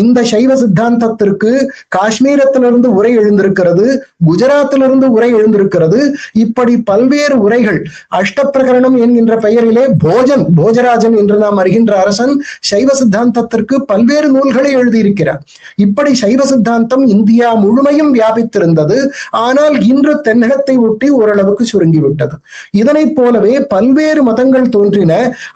இந்த சைவ சித்தாந்தத்திற்கு காஷ்மீரத்திலிருந்து உரை எழுந்திருக்கிறது, குஜராத்திலிருந்து உரை எழுந்திருக்கிறது. இப்படி பல்வேறு உரைகள், அஷ்டப்பிரகரணம் என்கின்ற பெயரிலே போஜராஜன் என்று நாம் அறிகின்ற அரசன் சைவ சித்தாந்தத்திற்கு பல்வேறு நூல்களை எழுதியிருக்கிறார். இப்படி சைவ சித்தாந்தம் இந்தியா முழுமையும் வியாபித்திருந்தது. ஆனால் இன்று தென்னகத்தை ஒட்டி ஓரளவுக்கு சுருங்கிவிட்டது. இதனைப் போலவே பல்வேறு மதங்கள் தோன்றின.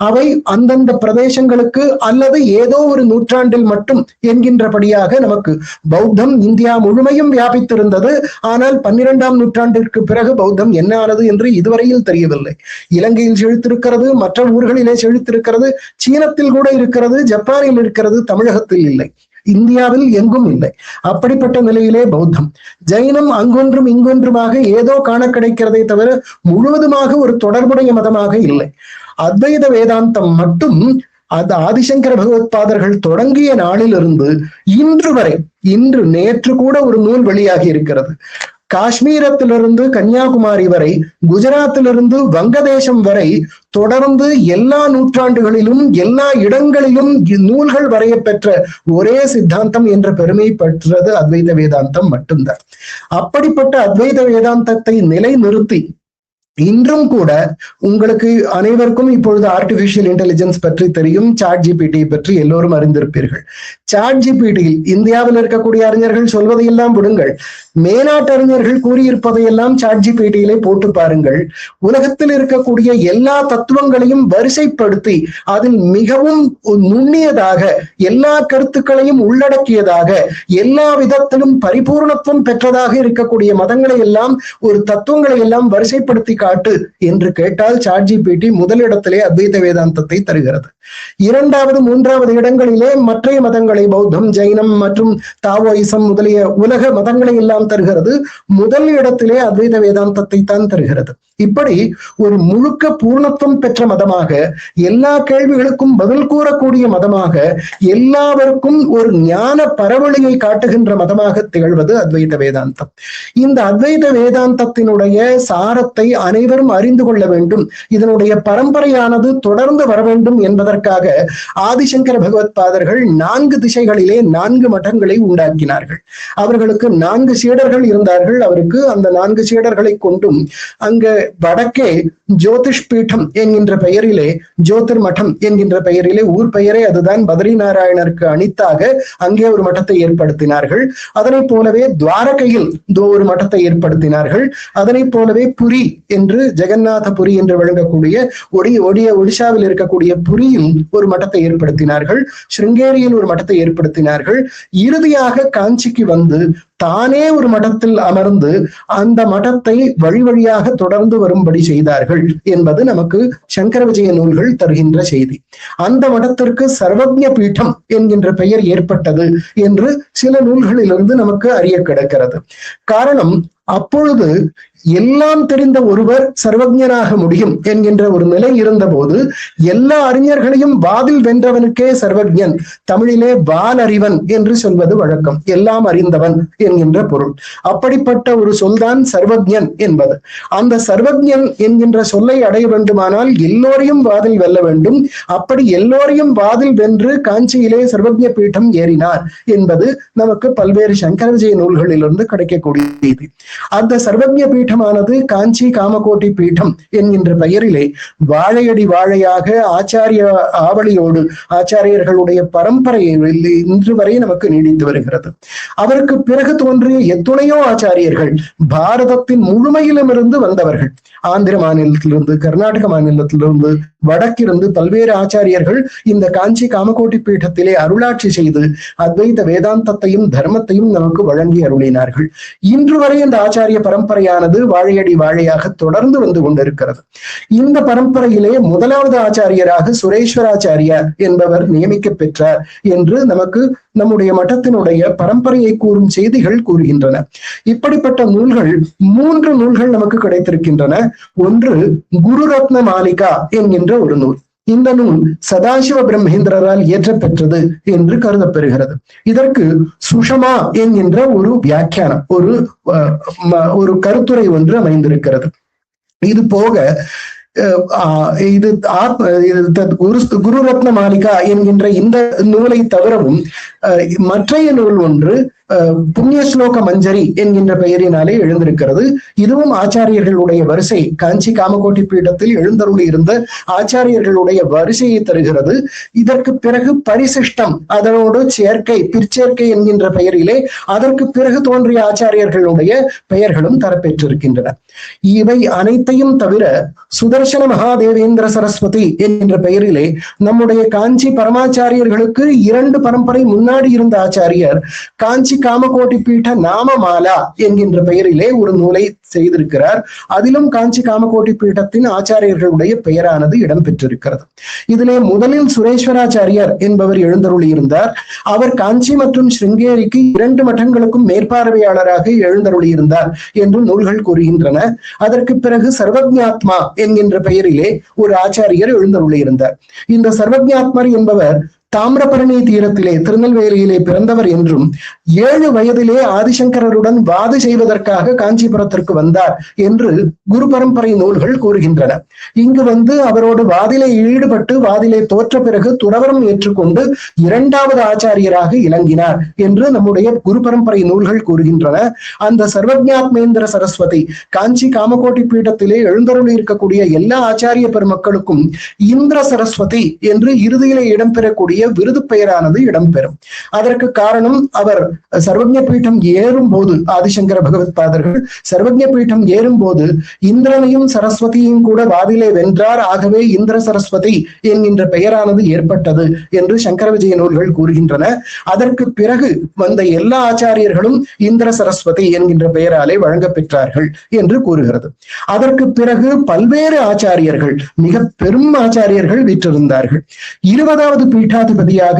அவை அந்தந்த பிரதேசங்களுக்கு அல்லது ஏதோ ஒரு நூற்றாண்டில் மட்டும் என்கின்றபடியாக நமக்கு பௌத்தம் இந்தியா முழுமையும் வியாபித்திருந்தது. ஆனால் 12ஆம் நூற்றாண்டிற்கு பிறகு பௌத்தம் என்ன ஆனது என்று இதுவரையில் தெரியவில்லை. இலங்கையில் செழித்திருக்கிறது, மற்ற ஊர்களிலே செழித்திருக்கிறது, சீனத்தில் கூட இருக்கிறது, ஜப்பானில் இருக்கிறது, தமிழகத்தில் இல்லை, இந்தியாவில் எங்கும் இல்லை. அப்படிப்பட்ட நிலையிலே பௌத்தம், ஜைனம் அங்கொன்றும் இங்கொன்றுமாக ஏதோ காண கிடைக்கிறதை தவிர முழுவதுமாக ஒரு தொடர்புடைய மதமாக இல்லை. அத்வைத வேதாந்தம் மட்டும் அது ஆதிசங்கர பகவத்பாதர்கள் தொடங்கிய நாளிலிருந்து இன்று வரை, நேற்று கூட ஒரு நூல் வெளியாகி இருக்கிறது. காஷ்மீரத்திலிருந்து கன்னியாகுமரி வரை, குஜராத்திலிருந்து வங்கதேசம் வரை தொடர்ந்து எல்லா நூற்றாண்டுகளிலும் எல்லா இடங்களிலும் நூல்கள் வரைய பெற்ற ஒரே சித்தாந்தம் என்ற பெருமை பெற்றது அத்வைத வேதாந்தம் மட்டும்தான். அப்படிப்பட்ட அத்வைத வேதாந்தத்தை நிலைநிறுத்தி இன்றும் கூட உங்களுக்கு அனைவருக்கும் இப்பொழுது ஆர்டிபிஷியல் இன்டெலிஜென்ஸ் பற்றி தெரியும். சாட் ஜிபிடி பற்றி எல்லோரும் அறிந்திருப்பீர்கள். சாட் ஜிபிடியில் இந்தியாவில் இருக்கக்கூடிய அறிஞர்கள் சொல்வதையெல்லாம் விடுங்கள், மேனாட்டு அறிஞர்கள் கூறியிருப்பதையெல்லாம் சாட் ஜிபிடியிலே போட்டு பாருங்கள். உலகத்தில் இருக்கக்கூடிய எல்லா தத்துவங்களையும் வரிசைப்படுத்தி அதில் மிகவும் நுண்ணியதாக, எல்லா கருத்துக்களையும் உள்ளடக்கியதாக, எல்லா விதத்திலும் பரிபூர்ணத்துவம் பெற்றதாக இருக்கக்கூடிய மதங்களை எல்லாம், ஒரு தத்துவங்களை எல்லாம் வரிசைப்படுத்தி காட்டு என்று கேட்டால் சாட் ஜிபிடி முதலிடத்திலே அத்வைத வேதாந்தத்தை தருகிறது. இரண்டாவது மூன்றாவது இடங்களிலே மற்ற மதங்களை, பௌத்தம், ஜைனம் மற்றும் தாவோயிசம் முதலிய உலக மதங்களை எல்லாம் தருகிறது. முதல் இடத்திலே அத்வைத வேதாந்தத்தை தான் தருகிறது. இப்படி ஒரு முழுக்க பூர்ணத்துவம் பெற்ற மதமாக, எல்லா கேள்விகளுக்கும் பதில் கூறக்கூடிய மதமாக, எல்லாருக்கும் ஒரு ஞான பரவழியை காட்டுகின்ற மதமாக திகழ்வது அத்வைத வேதாந்தம். இந்த அத்வைத வேதாந்தத்தினுடைய சாரத்தை அனைவரும் அறிந்து கொள்ள வேண்டும், இதனுடைய பரம்பரையானது தொடர்ந்து வர வேண்டும் என்பதற்காக ஆதிசங்கர பகவத்பாதர்கள் 4 திசைகளிலே 4 மடங்களை உண்டாக்கினார்கள். அவர்களுக்கு 4 சீடர்கள் இருந்தார்கள். அவருக்கு அந்த 4 சீடர்களை கொண்டும் அங்க வடக்கே ஜோதிஷ் பீட்டம் என்கின்ற பெயரிலே, ஜோதிர் மடம் என்கின்ற பெயரிலே, ஊர் பெயரே அதுதான், பத்ரி நாராயணருக்கு அணித்தாக அங்கே ஒரு மட்டத்தை ஏற்படுத்தினார்கள். அதனை போலவே துவாரகையில் ஒரு மட்டத்தை ஏற்படுத்தினார்கள். அதனை போலவே புரி என்று, ஜெகநாத புரி என்று வழங்கக்கூடிய ஒடிசாவில் இருக்கக்கூடிய புரியில் ஒரு மட்டத்தை ஏற்படுத்தினார்கள். ஸ்ருங்கேரியில் ஒரு மட்டத்தை ஏற்படுத்தினார்கள். இறுதியாக காஞ்சிக்கு வந்து தானே ஒரு மடத்தில் அமர்ந்து அந்த மடத்தை வழி வழியாக தொடர்ந்து வரும்படி செய்தார்கள் என்பது நமக்கு சங்கர விஜய நூல்கள் தருகின்ற செய்தி. அந்த மடத்திற்கு சர்வஜ்ஞ பீட்டம் என்கின்ற பெயர் ஏற்பட்டது என்று சில நூல்களிலிருந்து நமக்கு அறிய கிடக்கிறது. காரணம், அப்பொழுது எல்லாம் தெரிந்த ஒருவர் சர்வஜனாக முடியும் என்கின்ற ஒரு நிலை இருந்தபோது எல்லா அறிஞர்களையும் வாதில் வென்றவனுக்கே சர்வஜன், தமிழிலே வால் அறிவன் என்று சொல்வது வழக்கம், எல்லாம் அறிந்தவன் என்கின்ற பொருள். அப்படிப்பட்ட ஒரு சொல்தான் சர்வஜன் என்பது. அந்த சர்வஜன் என்கின்ற சொல்லை அடைய வேண்டுமானால் எல்லோரையும் வாதில் வெல்ல வேண்டும். அப்படி எல்லோரையும் வாதில் வென்று காஞ்சியிலே சர்வஜ பீடம் ஏறினார் என்பது நமக்கு பல்வேறு சங்கர விஜய நூல்களிலிருந்து கிடைக்கக்கூடியது. அந்த சர்வஜ பீடமானது காஞ்சி காமகோட்டி பீடம் என்கின்ற பெயரிலே வாழையடி வாழையாக ஆச்சாரிய ஆவலியோடு ஆச்சாரியர்களுடைய பரம்பரையில் இன்று வரை நமக்கு நீடித்து வருகிறது. அவருக்கு பிறகு தோன்றிய எத்துணையோ ஆச்சாரியர்கள் பாரதத்தின் முழுமையிலும் இருந்து வந்தவர்கள். ஆந்திர மாநிலத்திலிருந்து, கர்நாடக மாநிலத்திலிருந்து, வடக்கிருந்து பல்வேறு ஆச்சாரியர்கள் இந்த காஞ்சி காமகோட்டி பீடத்திலே அருளாட்சி செய்து அத்வைத வேதாந்தத்தையும் தர்மத்தையும் நமக்கு வழங்கி அருளினார்கள். இன்று வரை இந்த ஆச்சாரிய பரம்பரையானது வாழையடி வாழையாக தொடர்ந்து வந்து கொண்டிருக்கிறது. இந்த பரம்பரையிலே முதலாவது ஆச்சாரியராக சுரேஸ்வராச்சாரியா என்பவர் நியமிக்க பெற்றார் என்று நமக்கு நம்முடைய மட்டத்தினுடைய பரம்பரையை கூறும் செய்திகள் கூறுகின்றன. இப்படிப்பட்ட நூல்கள் 3 நூல்கள் நமக்கு கிடைத்திருக்கின்றன. ஒன்று குரு ரத்ன மாலிகா என்கின்ற ஒரு நூல். இந்த நூல் சதாசிவ பிரம்மேந்திரரால் இயற்றப்பெற்றது என்று கருதப்பெறுகிறது. இதற்கு சுஷமா என்கின்ற ஒரு வியாக்கியானம், ஒரு கருத்துரை ஒன்று அமைந்திருக்கிறது. இது போக குரு ரத்ன மாலிகா என்கின்ற இந்த நூலை தவிரவும் மற்றைய நூல் ஒன்று புண்ணிய ஸ்லோக மஞ்சரி என்கின்ற பெயரினாலே எழுந்திருக்கிறது. இதுவும் ஆச்சாரியர்களுடைய வரிசை, காஞ்சி காமகோட்டி பீடத்தில் எழுந்தருளி இருந்த ஆச்சாரியர்களுடைய வரிசையை தருகிறது. இதற்கு பிறகு பரிசிஷ்டம், அதனோடு சேர்க்கை, பிற்சேர்க்கை என்கின்ற பெயரிலே அதற்கு பிறகு தோன்றிய ஆச்சாரியர்களுடைய பெயர்களும் தரப்பெற்றிருக்கின்றன. இவை அனைத்தையும் தவிர சுதர்சன மகாதேவேந்திர சரஸ்வதி என்கின்ற பெயரிலே நம்முடைய காஞ்சி பரமாச்சாரியர்களுக்கு 2 பரம்பரை முன்னாடி இருந்த ஆச்சாரியர் காஞ்சி காமகோட்டி பீட நாமமாலா என்கின்ற பெயரிலே ஒரு நூலை செய்திருக்கிறார். அதிலும் காஞ்சி காமகோட்டி பீடத்தின் ஆச்சாரியர்களுடைய பெயரானது இடம்பெற்றிருக்கிறது. இதிலே முதலில் சுரேஸ்வராச்சாரியர் என்பவர் எழுந்தருளி இருந்தார். அவர் காஞ்சி மற்றும் ஸ்ருங்கேரிக்கு 2 மட்டங்களுக்கும் மேற்பார்வையாளராக எழுந்தருளி இருந்தார் என்று நூல்கள் கூறுகின்றன. அதற்கு பிறகு சர்வஜாத்மா என்கின்ற பெயரிலே ஒரு ஆச்சாரியர் எழுந்தருளி இருந்தார். இந்த சர்வஜாத்மர் என்பவர் தாமிரபரணி தீரத்திலே திருநெல்வேலியிலே பிறந்தவர் என்றும் 7 வயதிலே ஆதிசங்கரருடன் வாது செய்வதற்காக காஞ்சிபுரத்திற்கு வந்தார் என்று குரு பரம்பரை நூல்கள் கூறுகின்றன. இங்கு வந்து அவரோடு வாதிலே ஈடுபட்டு வாதிலே தோற்ற பிறகு துறவரம் ஏற்றுக்கொண்டு 2வது ஆச்சாரியராக இலங்கினார் என்று நம்முடைய குரு பரம்பரை நூல்கள் கூறுகின்றன. அந்த சர்வஜாத்மேந்திர சரஸ்வதி காஞ்சி காமகோட்டி பீடத்திலே எழுந்தருளி இருக்கக்கூடிய எல்லா ஆச்சாரிய பெருமக்களுக்கும் இந்திர சரஸ்வதி என்று இறுதியிலே இடம்பெறக்கூடிய விருது பெயரானது இடம்பெறும். அதற்கு காரணம், அவர் சர்வஜ பீடம் ஏறும் போது, ஆதிசங்கர பகவத் பாதர்கள் சர்வஜ பீடம் ஏறும் போது இந்திரனையும் சரஸ்வதியும் கூட வாதிலே வென்றார். ஆகவே இந்திர சரஸ்வதி என்கின்ற பெயரானது ஏற்பட்டது என்று சங்கர விஜய நூல்கள் கூறுகின்றன. அதற்கு பிறகு வந்த எல்லா ஆச்சாரியர்களும் இந்திர சரஸ்வதி என்கின்ற பெயராலே வழங்க பெற்றார்கள் என்று கூறுகிறது. அதற்கு பிறகு பல்வேறு ஆச்சாரியர்கள், மிக பெரும் ஆச்சாரியர்கள் வீற்றிருந்தார்கள். 20வது பீட்டாதிபதியாக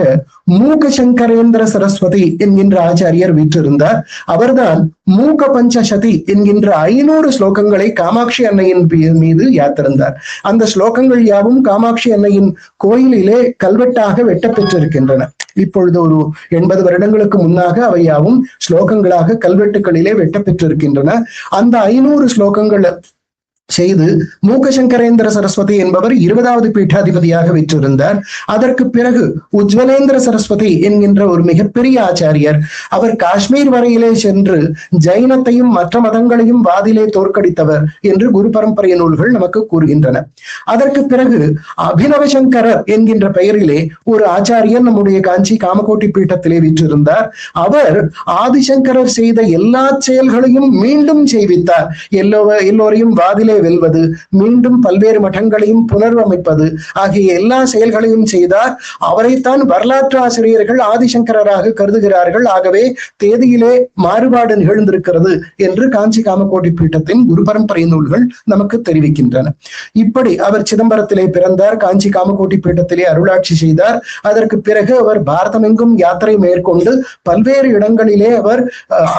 மூக சங்கரேந்திர சரஸ்வதி என்கின்ற ஆச்சாரியர் வீற்றிருந்தார். அவர்தான் மூக பஞ்சசதி என்கின்ற 500 ஸ்லோகங்களை காமாட்சி அன்னையின் மீது யாத்திருந்தார். அந்த ஸ்லோகங்கள் யாவும் காமாட்சி அன்னையின் கோயிலிலே கல்வெட்டாக வெட்டப்பெற்றிருக்கின்றன. இப்பொழுது ஒரு 80 வருடங்களுக்கு முன்னாக அவை யாவும் ஸ்லோகங்களாக கல்வெட்டுகளிலே வெட்டப்பெற்றிருக்கின்றன. அந்த 500 ஸ்லோகங்கள் செய்து மூகசங்கரேந்திர சரஸ்வதி என்பவர் 20வது பீட்டாதிபதியாக வீற்றிருந்தார். அதற்கு பிறகு உஜ்வலேந்திர சரஸ்வதி என்கின்ற ஒரு மிகப்பெரிய ஆச்சாரியர், அவர் காஷ்மீர் வரையிலே சென்று ஜைனத்தையும் மற்ற மதங்களையும் வாதிலே தோற்கடித்தவர் என்று குரு பரம்பரை நூல்கள் நமக்கு கூறுகின்றன. அதற்கு பிறகு அபினவசங்கரர் என்கின்ற பெயரிலே ஒரு ஆச்சாரியர் நம்முடைய காஞ்சி காமகோட்டி பீட்டத்திலே வீற்றிருந்தார். அவர் ஆதிசங்கரர் செய்த எல்லா செயல்களையும் மீண்டும் செய்வித்தார். எல்லோரையும் வாதிலே வெல்வது, மீண்டும் பல்வேறு மடங்களையும் புனர்வமைப்பது ஆகிய எல்லா செயல்களையும் செய்தார். அவரைத்தான் வரலாற்று ஆசிரியர்கள் ஆதிசங்கரராக கருதுகிறார்கள். ஆகவே தேதியிலே மாறுபாடு நிகழ்ந்திருக்கிறது என்று காஞ்சி காமகோட்டி பீட்டத்தின் குரு பரம்பரை நூல்கள் நமக்கு தெரிவிக்கின்றன. இப்படி அவர் சிதம்பரத்திலே பிறந்தார், காஞ்சி காமகோட்டி பீட்டத்திலே அருளாட்சி செய்தார். அதற்கு பிறகு அவர் பாரதமெங்கும் யாத்திரை மேற்கொண்டு பல்வேறு இடங்களிலே அவர்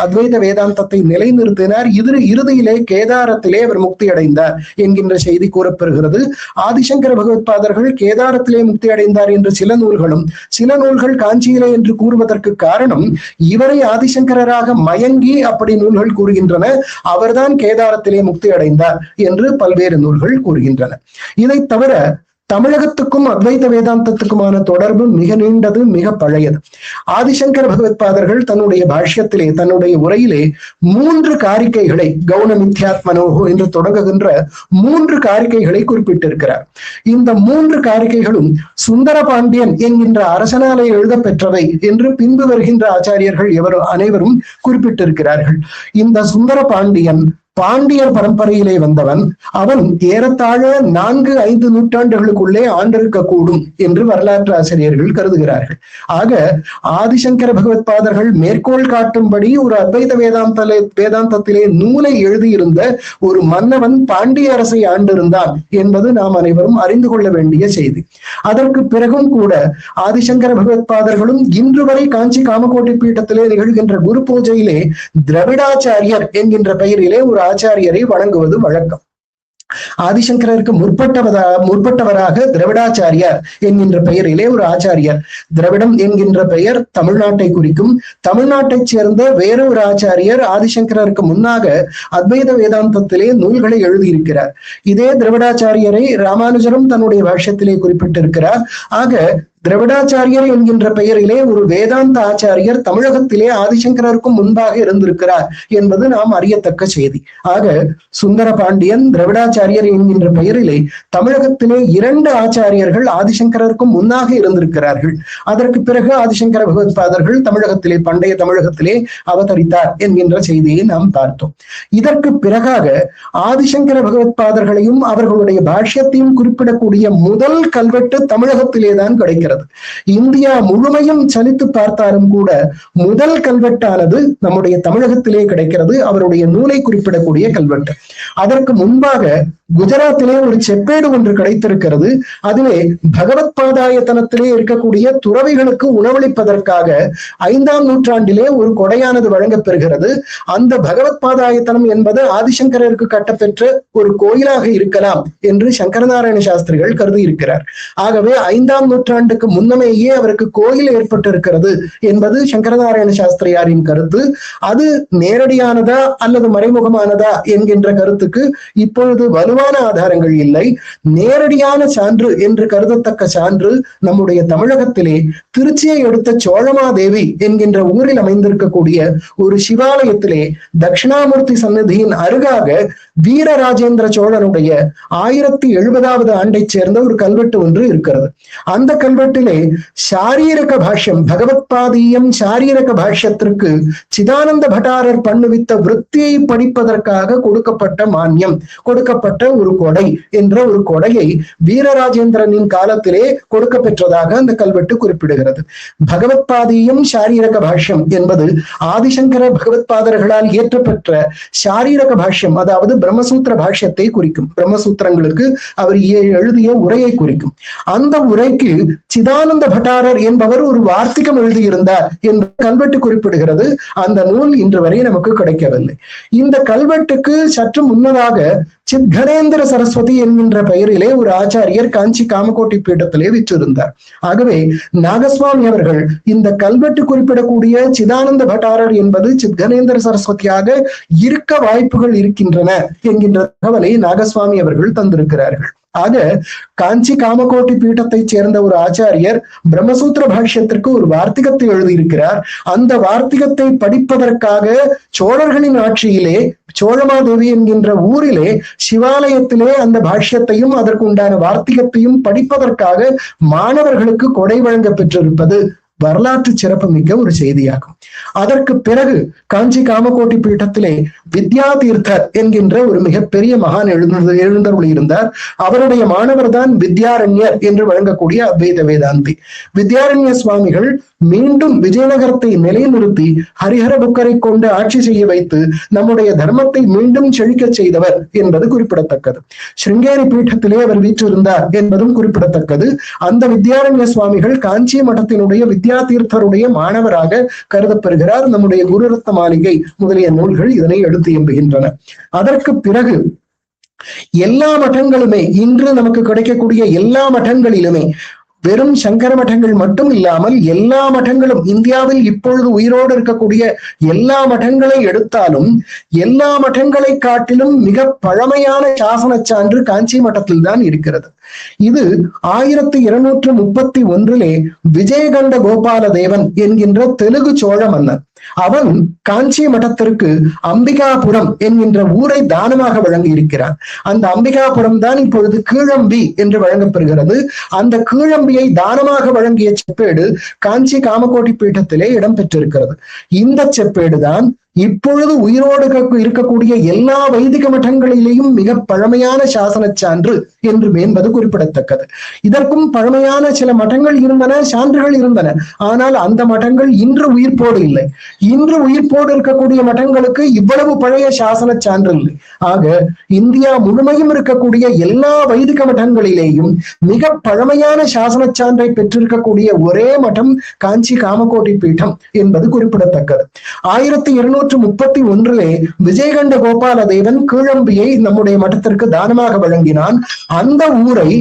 அத்வைத வேதாந்தத்தை நிலைநிறுத்தினார். இறுதியிலே கேதாரத்திலே அவர் முக்தி அடைந்தார் என்கின்ற செய்தி கூறப்பெறுகிறது. ஆதிசங்கர பகவத்பாதர்கள் கேதாரத்திலே முக்தி அடைந்தார் என்று சில நூல்களும், சில நூல்கள் காஞ்சியிலே என்று கூறுவதற்கு காரணம் இவரை ஆதிசங்கரராக மயங்கி அப்படி நூல்கள் கூறுகின்றன. அவர்தான் கேதாரத்திலே முக்தி அடைந்தார் என்று பல்வேறு நூல்கள் கூறுகின்றன. இதை தவிர தமிழகத்துக்கும் அத்வைத வேதாந்தத்துக்குமான தொடர்பு மிக நீண்டது, மிக பழையது. ஆதிசங்கர பகவத்பாதர்கள் தன்னுடைய பாஷ்யத்திலே, தன்னுடைய உரையிலே 3 காரிக்கைகளை, கௌண மித்யாத்மனோகோ என்று தொடங்குகின்ற 3 காரிக்கைகளை குறிப்பிட்டிருக்கிறார். இந்த 3 காரிக்கைகளும் சுந்தர பாண்டியன் என்கின்ற அரசனாலே எழுத பெற்றவை என்று பின்பு வருகின்ற ஆச்சாரியர்கள் அனைவரும் குறிப்பிட்டிருக்கிறார்கள். இந்த சுந்தர பாண்டியன் பாண்டியர் பரம்பரையிலே வந்தவன். அவன் ஏறத்தாழ 4-5 நூற்றாண்டுகளுக்குள்ளே ஆண்டிருக்கக்கூடும் என்று வரலாற்று ஆசிரியர்கள் கருதுகிறார்கள். ஆக ஆதிசங்கர பகவத்பாதர்கள் மேற்கோள் காட்டும்படி ஒரு அத்வைத வேதாந்தத்திலே நூலை எழுதியிருந்த ஒரு மன்னவன் பாண்டிய அரசை ஆண்டிருந்தான் என்பது நாம் அனைவரும் அறிந்து கொள்ள வேண்டிய செய்தி. அதற்கு பிறகும் கூட ஆதிசங்கர பகவத்பாதர்களும் இன்று வரை காஞ்சி காமகோட்டி பீட்டத்திலே நிகழ்கின்ற குரு பூஜையிலே திரவிடாச்சாரியர் என்கின்ற பெயரிலே ஒரு ஆச்சாரியரை வழங்குவது வழக்கம். ஆதிசங்கரருக்கு முற்பட்டவராக திரவிடாச்சாரியார் என்கின்ற பெயரிலே ஒரு ஆச்சாரியர், திரவிடம் என்கின்ற பெயர் தமிழ்நாட்டை குறிக்கும். தமிழ்நாட்டைச் சேர்ந்த வேற ஒரு ஆச்சாரியர் ஆதிசங்கரருக்கு முன்னாக அத்வைத வேதாந்தத்திலே நூல்களை எழுதியிருக்கிறார். இதே திரவிடாச்சாரியரை ராமானுஜரும் தன்னுடைய பாஷ்யத்திலே குறிப்பிட்டிருக்கிறார். ஆக திரவிடாச்சாரியர் என்கின்ற பெயரிலே ஒரு வேதாந்த ஆச்சாரியர் தமிழகத்திலே ஆதிசங்கரருக்கும் முன்பாக இருந்திருக்கிறார் என்பது நாம் அறியத்தக்க செய்தி. ஆக சுந்தர பாண்டியன், திரவிடாச்சாரியர் என்கின்ற பெயரிலே தமிழகத்திலே 2 ஆச்சாரியர்கள் ஆதிசங்கரருக்கும் முன்னாக இருந்திருக்கிறார்கள். அதற்கு பிறகு ஆதிசங்கர பகவத்பாதர்கள் தமிழகத்திலே, பண்டைய தமிழகத்திலே அவதரித்தார் என்கின்ற செய்தியை நாம் பார்த்தோம். இதற்கு பிறகாக ஆதிசங்கர பகவத்பாதர்களையும் அவர்களுடைய பாஷ்யத்தையும் குறிப்பிடக்கூடிய முதல் கல்வெட்டு தமிழகத்திலே தான் கிடைக்கிறது. இந்தியா முழுமையும் சலித்து பார்த்தாலும் கூட முதல் கல்வெட்டானது நம்முடைய தமிழகத்திலே கிடைக்கிறது. அவருடைய நூலை குறிப்பிடக்கூடிய கல்வெட்டு. அதற்கு முன்பாக குஜராத்திலே ஒரு செப்பேடு ஒன்று கிடைத்திருக்கிறது. அதிலே பகவத் பாதாயத்தனத்திலே இருக்கக்கூடிய துறவிகளுக்கு உணவளிப்பதற்காக 5ஆம் நூற்றாண்டிலே ஒரு கொடையானது வழங்கப்பெறுகிறது. அந்த பகவத் பாதாயத்தனம் என்பது ஆதிசங்கரருக்கு கட்டப்பெற்ற ஒரு கோயிலாக இருக்கலாம் என்று சங்கரநாராயண சாஸ்திரிகள் கருதி இருக்கிறார். ஆகவே 5ஆம் நூற்றாண்டுக்கு முன்னமேயே அவருக்கு கோயில் ஏற்பட்டிருக்கிறது என்பது சங்கரநாராயண சாஸ்திரியாரின் கருத்து. அது நேரடியானதா அல்லது மறைமுகமானதா என்கின்ற கருத்துக்கு இப்பொழுது வலுவான ஆதாரங்கள் இல்லை. நேரடியான சான்று என்று கருதத்தக்க சான்று நம்முடைய தமிழகத்திலே திருச்சியை எடுத்த சோழமாதேவி என்கின்ற ஊரில் அமைந்திருக்கக்கூடிய ஒரு சிவாலயத்திலே தட்சிணாமூர்த்தி சன்னதியின் அருகாக வீரராஜேந்திர சோழனுடைய 1070வது ஆண்டைச் சேர்ந்த ஒரு கல்வெட்டு ஒன்று இருக்கிறது. அந்த கல்வெட்டிலே சாரீரக பாஷ்யம், பகவத்பாதீயம் சாரீரக பாஷ்யத்திற்கு சிதானந்த பட்டாரர் பண்ணுவித்த விருத்தியை படிப்பதற்காக கொடுக்கப்பட்ட மானியம், கொடுக்கப்பட்ட ஒரு கொடை என்ற ஒரு கொடையை வீரராஜேந்திரனின் காலத்திலே கொடுக்க பெற்றதாக அந்த கல்வெட்டு குறிப்பிடுகிறது. பகவத்பாதீயம் சாரீரக பாஷ்யம் என்பது ஆதிசங்கர பகவத்பாதர்களால் இயற்றப்பெற்ற சாரீரக பாஷ்யம், அதாவது பிரம்மசூத்திர பாஷ்யத்தை குறிக்கும். பிரம்மசூத்திரங்களுக்கு அவர் எழுதிய உரையை குறிக்கும். அந்த உரைக்கு சிதானந்த பட்டாரர் என்பவர் ஒரு வார்த்திகம் எழுதியிருந்தார் என்று கல்வெட்டு குறிப்பிடுகிறது. அந்த நூல் இன்று வரை நமக்கு கிடைக்கவில்லை. இந்த கல்வெட்டுக்கு சற்று முன்னதாக சித்கணேந்திர சரஸ்வதி என்கின்ற பெயரிலே ஒரு ஆச்சாரியர் காஞ்சி காமகோட்டி பீட்டத்திலே விற்றிருந்தார். ஆகவே நாகசுவாமி அவர்கள் இந்த கல்வெட்டு குறிப்பிடக்கூடிய சிதானந்த பட்டாரர் என்பது சித்கணேந்திர சரஸ்வதியாக இருக்க வாய்ப்புகள் இருக்கின்றன என்கின்ற தகவலை நாகசுவாமி அவர்கள் தந்திருக்கிறார்கள். ஆக காஞ்சி காமகோட்டி பீட்டத்தைச் சேர்ந்த ஒரு ஆச்சாரியர் பிரம்மசூத்திர பாஷ்யத்திற்கு ஒரு வார்த்திகத்தை எழுதியிருக்கிறார். அந்த வார்த்திகத்தை படிப்பதற்காக சோழர்களின் ஆட்சியிலே சோழமாதேவி என்கின்ற ஊரிலே சிவாலயத்திலே அந்த பாஷ்யத்தையும் அதற்கு உண்டான வார்த்திகத்தையும் படிப்பதற்காக மாணவர்களுக்கு கொடை வழங்க பெற்றிருப்பது வரலாற்று சிறப்பு மிக்க ஒரு செய்தியாகும். அதற்கு பிறகு காஞ்சி காமகோட்டி பீட்டத்திலே வித்யா தீர்த்தர் என்கின்ற ஒரு மிகப்பெரிய மகான் எழுந்தருளி இருந்தார். அவருடைய மாணவர் தான் வித்யாரண்யர் என்று வழங்கக்கூடிய அத்வைத வேதாந்தி. வித்யாரண்ய சுவாமிகள் மீண்டும் விஜயநகரத்தை நிலைநிறுத்தி ஹரிஹர புக்கரை கொண்டு ஆட்சி செய்ய வைத்து நம்முடைய தர்மத்தை மீண்டும் செழிக்க செய்தவர் என்பது குறிப்பிடத்தக்கது. ஸ்ருங்கேரி பீட்டத்திலே அவர் வீற்றிருந்தார் என்பதும் குறிப்பிடத்தக்கது. அந்த வித்யாரண்ய சுவாமிகள் காஞ்சி மடத்தினுடைய வித்யா தீர்த்தருடைய மாணவராக கருதப்பெறுகிறார். நம்முடைய குருரத்ன மாளிகை முதலிய நூல்கள் இதனை எடுத்து எம்புகின்றன. அதற்கு பிறகு எல்லா மட்டங்களுமே, இன்று நமக்கு கிடைக்கக்கூடிய எல்லா மட்டங்களிலுமே, வெறும் சங்கர மட்டங்கள் மட்டும் இல்லாமல் எல்லா மட்டங்களும், இந்தியாவில் இப்பொழுது உயிரோடு இருக்கக்கூடிய எல்லா மட்டங்களை எடுத்தாலும் எல்லா மட்டங்களை காட்டிலும் மிக பழமையான சாசன சான்று காஞ்சி மட்டத்தில் தான் இருக்கிறது. இது 1231 விஜயகண்ட கோபால தேவன் என்கின்ற தெலுங்கு சோழ மன்னன், அவன் காஞ்சி மடத்திற்கு அம்பிகாபுரம் என்கின்ற ஊரை தானமாக வழங்கி இருக்கிறான். அந்த அம்பிகாபுரம் தான் இப்பொழுது கீழம்பி என்று வழங்கப்பெறுகிறது. அந்த கீழம்பியை தானமாக வழங்கிய செப்பேடு காஞ்சி காமகோட்டி பீட்டத்திலே இடம்பெற்றிருக்கிறது. இந்த செப்பேடு தான் இப்பொழுது உயிரோடு இருக்கக்கூடிய எல்லா வைதிக மட்டங்களிலேயும் மிக பழமையான சாசன சான்று என்று என்பது குறிப்பிடத்தக்கது. இதற்கும் பழமையான சில மட்டங்கள் இருந்தன, சான்றுகள் இருந்தன. ஆனால் அந்த மட்டங்கள் இன்று உயிர்ப்போடு இல்லை. இன்று உயிர்ப்போடு இருக்கக்கூடிய மட்டங்களுக்கு இவ்வளவு பழைய சாசன சான்று இல்லை. ஆக இந்தியா முழுமையும் இருக்கக்கூடிய எல்லா வைதிக மட்டங்களிலேயும் மிக பழமையான சாசன சான்றை பெற்றிருக்கக்கூடிய ஒரே மட்டம் காஞ்சி காமகோட்டி பீட்டம் என்பது குறிப்பிடத்தக்கது. 1231 விஜயகண்ட கோபால தேவன் கீழம்பியை நம்முடைய மட்டத்திற்கு தானமாக வழங்கினான். அந்த ஊரை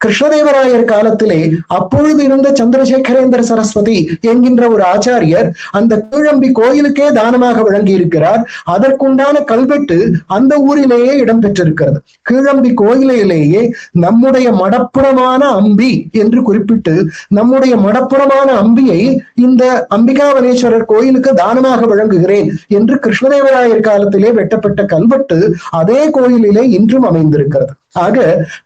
கிருஷ்ணதேவராயர் காலத்திலே அப்பொழுது இருந்த சந்திரசேகரேந்திர சரஸ்வதி என்கின்ற ஒரு ஆச்சாரியர் அந்த கீழம்பி கோயிலுக்கே தானமாக வழங்கி இருக்கிறார். அதற்குண்டான கல்வெட்டு அந்த ஊரிலேயே இடம்பெற்றிருக்கிறது. கீழம்பி கோயிலிலேயே நம்முடைய மடப்புறமான அம்பி என்று குறிப்பிட்டு நம்முடைய மடப்புறமான அம்பியை இந்த அம்பிகாவனேஸ்வரர் கோயிலுக்கு தானமாக வழங்குகிறேன் என்று கிருஷ்ணதேவராயர் காலத்திலே வெட்டப்பட்ட கல்வெட்டு அதே கோயிலிலே இன்றும் அமைந்திருக்கிறது. ஆக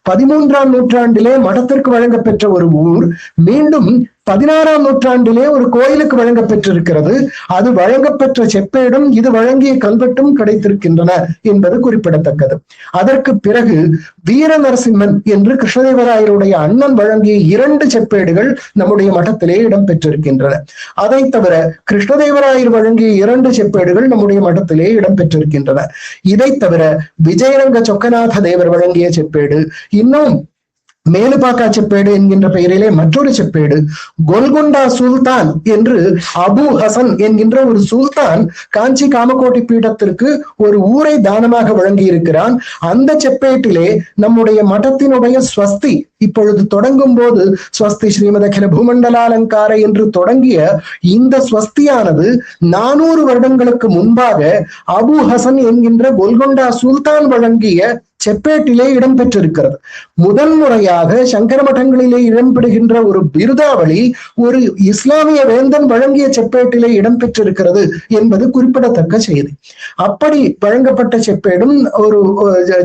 13ஆம் நூற்றாண்டிலே மடத்திற்கு வழங்கப்பெற்ற ஒரு ஊர் மீண்டும் 16ஆம் நூற்றாண்டிலே ஒரு கோயிலுக்கு வழங்கப்பெற்றிருக்கிறது. அது வழங்கப்பெற்ற செப்பேடும் இது வழங்கிய கல்வெட்டும் கிடைத்திருக்கின்றன என்பது குறிப்பிடத்தக்கது. அதற்கு பிறகு வீர நரசிம்மன் என்று கிருஷ்ணதேவராயருடைய அண்ணன் வழங்கிய 2 செப்பேடுகள் நம்முடைய மடத்திலே இடம்பெற்றிருக்கின்றன. அதை தவிர கிருஷ்ணதேவராயர் வழங்கிய 2 செப்பேடுகள் நம்முடைய மடத்திலே இடம்பெற்றிருக்கின்றன. இதை தவிர விஜயரங்க சொக்கநாத தேவர் வழங்கிய செப்பேடு, இன்னும் மேலுபாக்கா செப்பேடு என்கின்ற பெயரிலே மற்றொரு செப்பேடு, கோல்கொண்டா சுல்தான் என்று அபு ஹசன் என்கின்ற ஒரு சுல்தான் காஞ்சி காமகோட்டி பீடத்திற்கு ஒரு ஊரை தானமாக வழங்கி இருக்கிறான். அந்த செப்பேட்டிலே நம்முடைய மடத்தினுடைய ஸ்வஸ்தி இப்பொழுது தொடங்கும் போது ஸ்வஸ்தி ஸ்ரீமத அகில பூமண்டலாலங்கார என்று தொடங்கிய இந்த ஸ்வஸ்தியானது 400 வருடங்களுக்கு முன்பாக அபு ஹசன் என்கின்ற கோல்கொண்டா சுல்தான் வழங்கிய செப்பேட்டிலே இடம்பெற்றிருக்கிறது. முதல் முறையாக சங்கர மடங்களிலே இடம்பெறுகின்ற ஒரு பிருதாவளி ஒரு இஸ்லாமிய வேந்தன் வழங்கிய செப்பேட்டிலே இடம்பெற்றிருக்கிறது என்பது குறிப்பிடத்தக்க செய்தி. அப்படி வழங்கப்பட்ட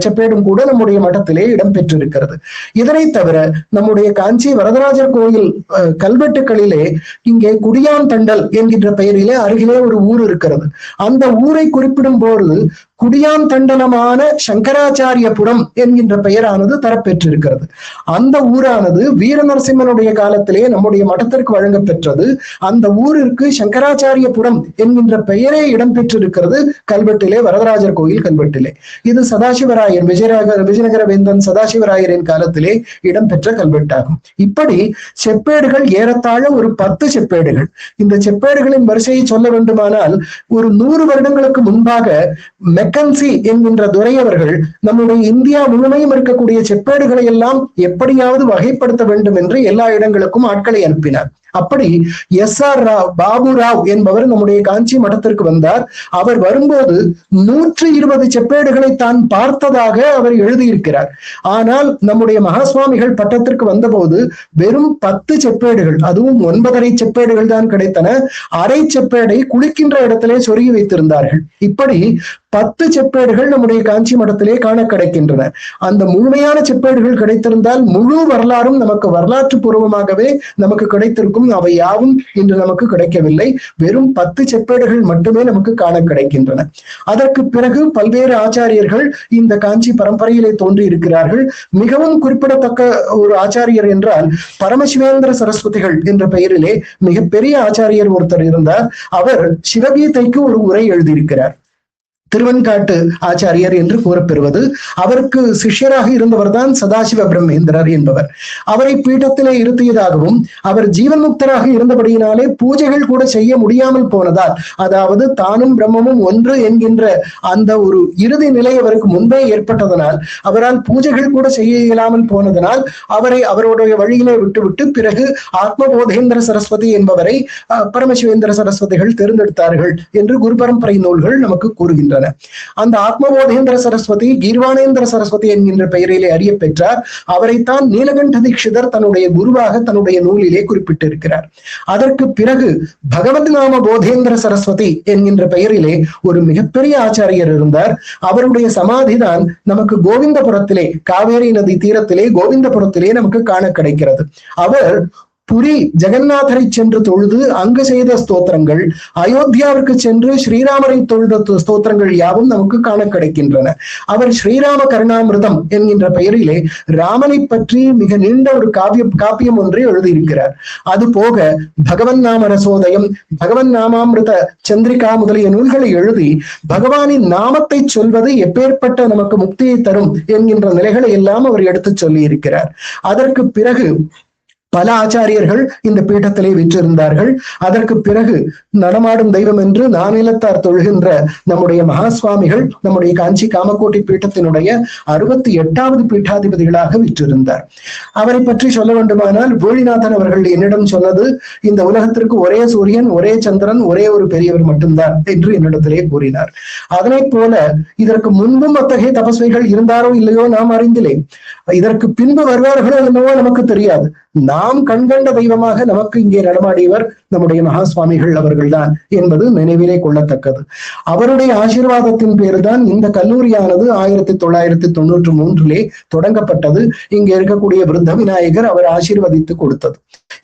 செப்பேடும் கூட நம்முடைய மடத்திலே இடம்பெற்றிருக்கிறது. இதனை தவிர நம்முடைய காஞ்சி வரதராஜர் கோயில் கல்வெட்டுகளிலே இங்கே குடியாந்தண்டல் என்கின்ற பெயரிலே அருகிலே ஒரு ஊர் இருக்கிறது. அந்த ஊரை குறிப்பிடும் போது குடியாந்தண்டனமான சங்கராச்சாரியபுரம் என்கின்ற பெயரானது தரப்பெற்றிருக்கிறது. அந்த ஊரானது வீர நரசிம்மனுடைய காலத்திலே நம்முடைய மடத்திற்கு வழங்கப்பெற்றது. அந்த ஊருக்கு சங்கராச்சாரியபுரம் என்கின்ற பெயரே இடம்பெற்றிருக்கிறது கல்வெட்டிலே, வரதராஜர் கோயில் கல்வெட்டிலே. இது சதாசிவராயர் விஜயநகர வேந்தன் சதாசிவராயரின் காலத்திலே இடம்பெற்ற கல்வெட்டாகும். இப்படி செப்பேடுகள் ஏறத்தாழ ஒரு 10 செப்பேடுகள். இந்த செப்பேடுகளின் வரிசையை சொல்ல வேண்டுமானால் ஒரு 100 வருடங்களுக்கு முன்பாக மெக்கன்சி என்கின்ற துரையவர்கள் நம்முடைய இந்தியா முழுமையும் இருக்கக்கூடிய செப்பேடுகளை எல்லாம் எப்படியாவது வகைப்படுத்த வேண்டும் என்று எல்லா இடங்களுக்கும் ஆட்களை அனுப்பினார். அப்படி SR ராவ், பாபு ராவ் என்பவர் நம்முடைய காஞ்சி மடத்திற்கு வந்தார். அவர் வரும்போது 120 செப்பேடுகளை தான் பார்த்ததாக அவர் எழுதியிருக்கிறார். ஆனால் நம்முடைய மகாசுவாமிகள் பட்டத்திற்கு வந்தபோது வெறும் 10 செப்பேடுகள், அதுவும் 9.5 செப்பேடுகள் தான் கிடைத்தன. அரை செப்பேடை குளிக்கின்ற இடத்திலே சொருகி வைத்திருந்தார்கள். இப்படி 10 செப்பேடுகள் நம்முடைய காஞ்சி மடத்திலே காண கிடைக்கின்றன. அந்த முழுமையான செப்பேடுகள் கிடைத்திருந்தால் முழு வரலாறும் நமக்கு வரலாற்று பூர்வமாகவே நமக்கு கிடைத்திருக்கும். அவை யாவும் இன்று நமக்கு கிடைக்கவில்லை. வெறும் 10 செப்பேடுகள் மட்டுமே நமக்கு காண கிடைக்கின்றன. அதற்கு பிறகு பல்வேறு ஆச்சாரியர்கள் இந்த காஞ்சி பரம்பரையிலே தோன்றி இருக்கிறார்கள். மிகவும் குறிப்பிடத்தக்க ஒரு ஆச்சாரியர் என்றால் பரமசிவேந்திர சரஸ்வதிகள் என்ற பெயரிலே மிகப்பெரிய ஆச்சாரியர் ஒருத்தர் இருந்தார். அவர் சிவகீதைக்கு ஒரு உரை எழுதியிருக்கிறார். திருவெண்காட்டு ஆச்சாரியர் என்று கூறப்பெறுவது. அவருக்கு சிஷ்யராக இருந்தவர் தான் சதாசிவ பிரம்மேந்திரர் என்பவர். அவரை பீட்டத்திலே இருத்தியதாகவும் அவர் ஜீவன் முக்தராக இருந்தபடியினாலே பூஜைகள் கூட செய்ய முடியாமல் போனதால், அதாவது தானும் பிரம்மமும் ஒன்று என்கின்ற அந்த ஒரு இறுதி நிலை அவருக்கு முன்பே ஏற்பட்டதனால் அவரால் பூஜைகள் கூட செய்ய இயலாமல் போனதனால் அவரை அவருடைய வழியிலே விட்டுவிட்டு பிறகு ஆத்மபோதேந்திர சரஸ்வதி என்பவரை பரமசிவேந்திர சரஸ்வதிகள் தேர்ந்தெடுத்தார்கள் என்று குரு பரம்பரை நூல்கள் நமக்கு கூறுகின்றன. அந்த ஆத்மபோதேந்திர சரஸ்வதி கீர்வாணேந்திர சரஸ்வதி என்கின்ற பெயரிலே அறிய பெற்றார். அவரைத்தான் நீலகண்ட தீட்சிதர் தன்னுடைய குருவாக தன்னுடைய நூலிலே குறிப்பிட்டிருக்கிறார். அதற்கு பிறகு பகவத் நாம போதேந்திர சரஸ்வதி என்கின்ற பெயரிலே ஒரு மிகப்பெரிய ஆச்சாரியர் இருந்தார். அவருடைய சமாதிதான் நமக்கு கோவிந்தபுரத்திலே, காவேரி நதி தீரத்திலே கோவிந்தபுரத்திலே நமக்கு காண கிடைக்கிறது. அவர் புரி ஜெகநாதரை சென்று தொழுது அங்கு செய்த ஸ்தோத்திரங்கள், அயோத்தியாவிற்கு சென்று ஸ்ரீராமரை தொழுத ஸ்தோத்திரங்கள் யாவும் நமக்கு காண கிடைக்கின்றன. அவர் ஸ்ரீராம கருணாமிர்தம் என்கின்ற பெயரிலே ராமனை பற்றி மிக நீண்ட ஒரு காப்பியம் ஒன்றை எழுதியிருக்கிறார். அது போக பகவன் நாம ரசோதயம், பகவன் நாமாமிருத சந்திரிகா முதலிய நூல்களை எழுதி பகவானின் நாமத்தை சொல்வது எப்பேற்பட்ட நமக்கு முக்தியை தரும் என்கின்ற நிலைகளை எல்லாம் அவர் எடுத்து சொல்லி இருக்கிறார். அதற்கு பிறகு பல ஆச்சாரியர்கள் இந்த பீட்டத்திலே விற்றிருந்தார்கள். அதற்கு பிறகு நடமாடும் தெய்வம் என்று நானிலத்தார் தொழுகின்ற நம்முடைய மகா சுவாமிகள் நம்முடைய காஞ்சி காமக்கோட்டை பீட்டத்தினுடைய 68வது பீட்டாதிபதிகளாக விற்றிருந்தார். அவரை பற்றி சொல்ல வேண்டுமானால் வேலிநாதன் அவர்கள் என்னிடம் சொன்னது, இந்த உலகத்திற்கு ஒரே சூரியன், ஒரே சந்திரன், ஒரே ஒரு பெரியவர் மட்டும்தான் என்று என்னிடத்திலே கூறினார். அதனை போல இதற்கு முன்பும் அத்தகைய தபஸ்விகள் இருந்தாரோ இல்லையோ நாம் அறிந்திலே. இதற்கு பின்பு வருவார்களோ என்னவோ நமக்கு தெரியாது. நாம் கண்கண்ட தெய்வமாக நமக்கு இங்கே நடமாடியவர் நம்முடைய மகா சுவாமிகள் அவர்கள்தான் என்பது நினைவிலே கொள்ளத்தக்கது. அவருடைய ஆசீர்வாதத்தின் பேருதான் இந்த கல்லூரியானது 1993 தொடங்கப்பட்டது. இங்கே இருக்கக்கூடிய விருத்த விநாயகர் அவர் ஆசீர்வதித்து கொடுத்தது.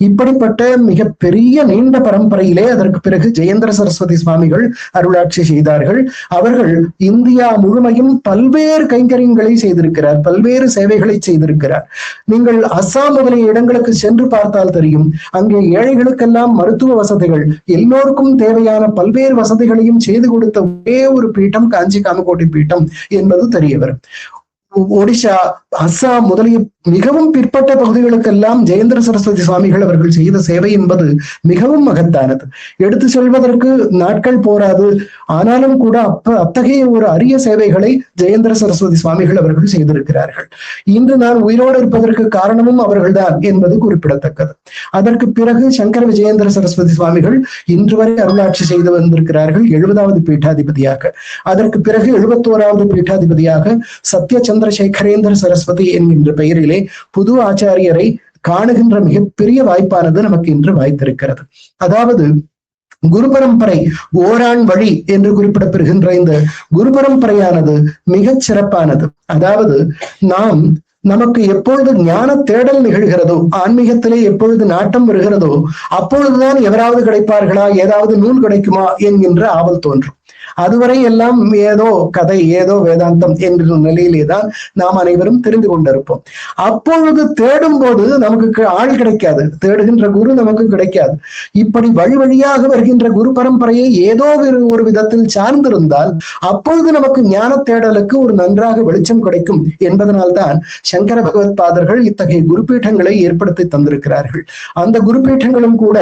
இப்படிப்பட்ட மிக பெரிய நீண்ட பரம்பரையிலே அதற்கு பிறகு ஜெயேந்திர சரஸ்வதி சுவாமிகள் அருளாட்சி செய்தார்கள். அவர்கள் இந்தியா முழுமையும் பல்வேறு கைங்கரியங்களை செய்திருக்கிறார், பல்வேறு சேவைகளை செய்திருக்கிறார். நீங்கள் அஸ்ஸாம் முதலிய இடங்களுக்கு சென்று பார்த்தால் தெரியும், அங்கே ஏழைகளுக்கெல்லாம் மருத்துவ வசதிகள், எல்லோருக்கும் தேவையான பல்வேறு வசதிகளையும் செய்து கொடுத்த ஒரே ஒரு பீட்டம் காஞ்சி காமக்கோட்டை பீட்டம் என்பது தெரிய வரும். ஒடிஷா, அஸ்ஸாம் முதலிய மிகவும் பிற்பட்ட பகுதிகளுக்கெல்லாம் ஜெயேந்திர சரஸ்வதி சுவாமிகள் அவர்கள் செய்த சேவை என்பது மிகவும் மகத்தானது. எடுத்து சொல்வதற்கு நாட்கள் போராது. ஆனாலும் கூட அத்தகைய ஒரு அரிய சேவைகளை ஜெயேந்திர சரஸ்வதி சுவாமிகள் அவர்கள் செய்திருக்கிறார்கள். இன்று நான் உயிரோடு இருப்பதற்கு காரணமும் அவர்கள்தான் என்பது குறிப்பிடத்தக்கது. அதற்கு பிறகு சங்கர விஜயேந்திர சரஸ்வதி சுவாமிகள் இன்று வரை அருளாட்சி செய்து வந்திருக்கிறார்கள் 70வது பீட்டாதிபதியாக. அதற்கு பிறகு 71வது பீட்டாதிபதியாக சத்ய சந்திரசேகரேந்திர சரஸ்வதி என்கின்ற பெயரிலே புது ஆச்சாரியரை காணுகின்ற மிகப்பெரிய வாய்ப்பானது நமக்கு இன்று வாய்த்திருக்கிறது. அதாவது குரு பரம்பரை ஓரான் வழி என்று குறிப்பிடப்பெறுகின்ற இந்த குரு பரம்பரையானது மிகச் சிறப்பானது. அதாவது நமக்கு எப்பொழுது ஞான தேடல் நிகழ்கிறதோ, ஆன்மீகத்திலே எப்பொழுது நாட்டம் வருகிறதோ, அப்பொழுதுதான் எவராவது கிடைப்பார்களா, ஏதாவது நூல் கிடைக்குமா என்கின்ற ஆவல் தோன்றும். அதுவரை எல்லாம் ஏதோ கதை, ஏதோ வேதாந்தம் என்கிற நிலையிலேதான் நாம் அனைவரும் தெரிந்து கொண்டிருப்போம். அப்பொழுது தேடும் போது நமக்கு ஆள் கிடைக்காது, தேடுகின்ற குரு நமக்கு கிடைக்காது. இப்படி வழி வழியாக வருகின்ற குரு பரம்பரையை ஏதோ ஒரு விதத்தில் சார்ந்திருந்தால் அப்பொழுது நமக்கு ஞான தேடலுக்கு ஒரு நன்றாக வெளிச்சம் கிடைக்கும் என்பதனால்தான் சங்கர பகவத் பாதர்கள் இத்தகைய குருபீட்டங்களை ஏற்படுத்தி தந்திருக்கிறார்கள். அந்த குருபீட்டங்களும் கூட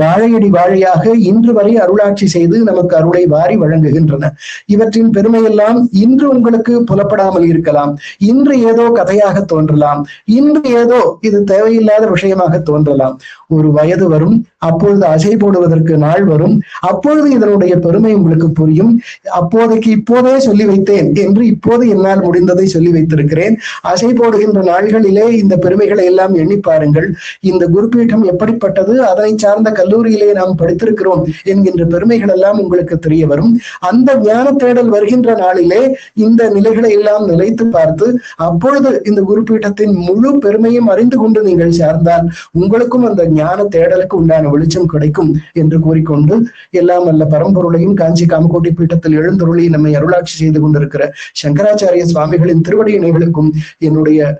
வாழையடி வாழையாக இன்று வரை அருளாட்சி செய்து நமக்கு அருளை வாரி வழங்குகின்றன. இவற்றின் பெருமையெல்லாம் இன்று உங்களுக்கு புலப்படாமல் இருக்கலாம். இன்று ஏதோ கதையாக தோன்றலாம், இன்று ஏதோ இது தேவையில்லாத விஷயமாக தோன்றலாம். ஒரு வயது வரும், அப்பொழுது அசை போடுவதற்கு நாள் வரும், அப்பொழுது இதனுடைய பெருமை உங்களுக்கு புரியும். அப்போதைக்கு இப்போதே சொல்லி வைத்தேன் என்று இப்போது என்னால் முடிந்ததை சொல்லி வைத்திருக்கிறேன். அசை போடுகின்ற நாள்களிலே இந்த பெருமைகளை எல்லாம் எண்ணி பாருங்கள். இந்த குருபீட்டம் எப்படிப்பட்டது, அதனை சார்ந்த கல்லூரியிலே நாம் படித்திருக்கிறோம் என்கின்ற பெருமைகள் எல்லாம் உங்களுக்கு தெரிய வரும். அந்த ஞான தேடல் வருகின்ற நாளிலே இந்த நிலைகளை எல்லாம் நிலைத்து பார்த்து அப்பொழுது இந்த குருபீட்டத்தின் முழு பெருமையும் அறிந்து கொண்டு நீங்கள் சார்ந்தால் உங்களுக்கும் அந்த ஞான தேடலுக்கு உண்டான வெளிச்சம் கிடைக்கும் என்று கூறிக்கொண்டு எல்லாம் அல்ல பரம்பொருளையும் காஞ்சி காமகோட்டி பீட்டத்தில் எழுந்தருளி நம்மை அருளாட்சி செய்து கொண்டிருக்கிற சங்கராச்சாரிய சுவாமிகளின் திருவடி இணைகளுக்கும் என்னுடைய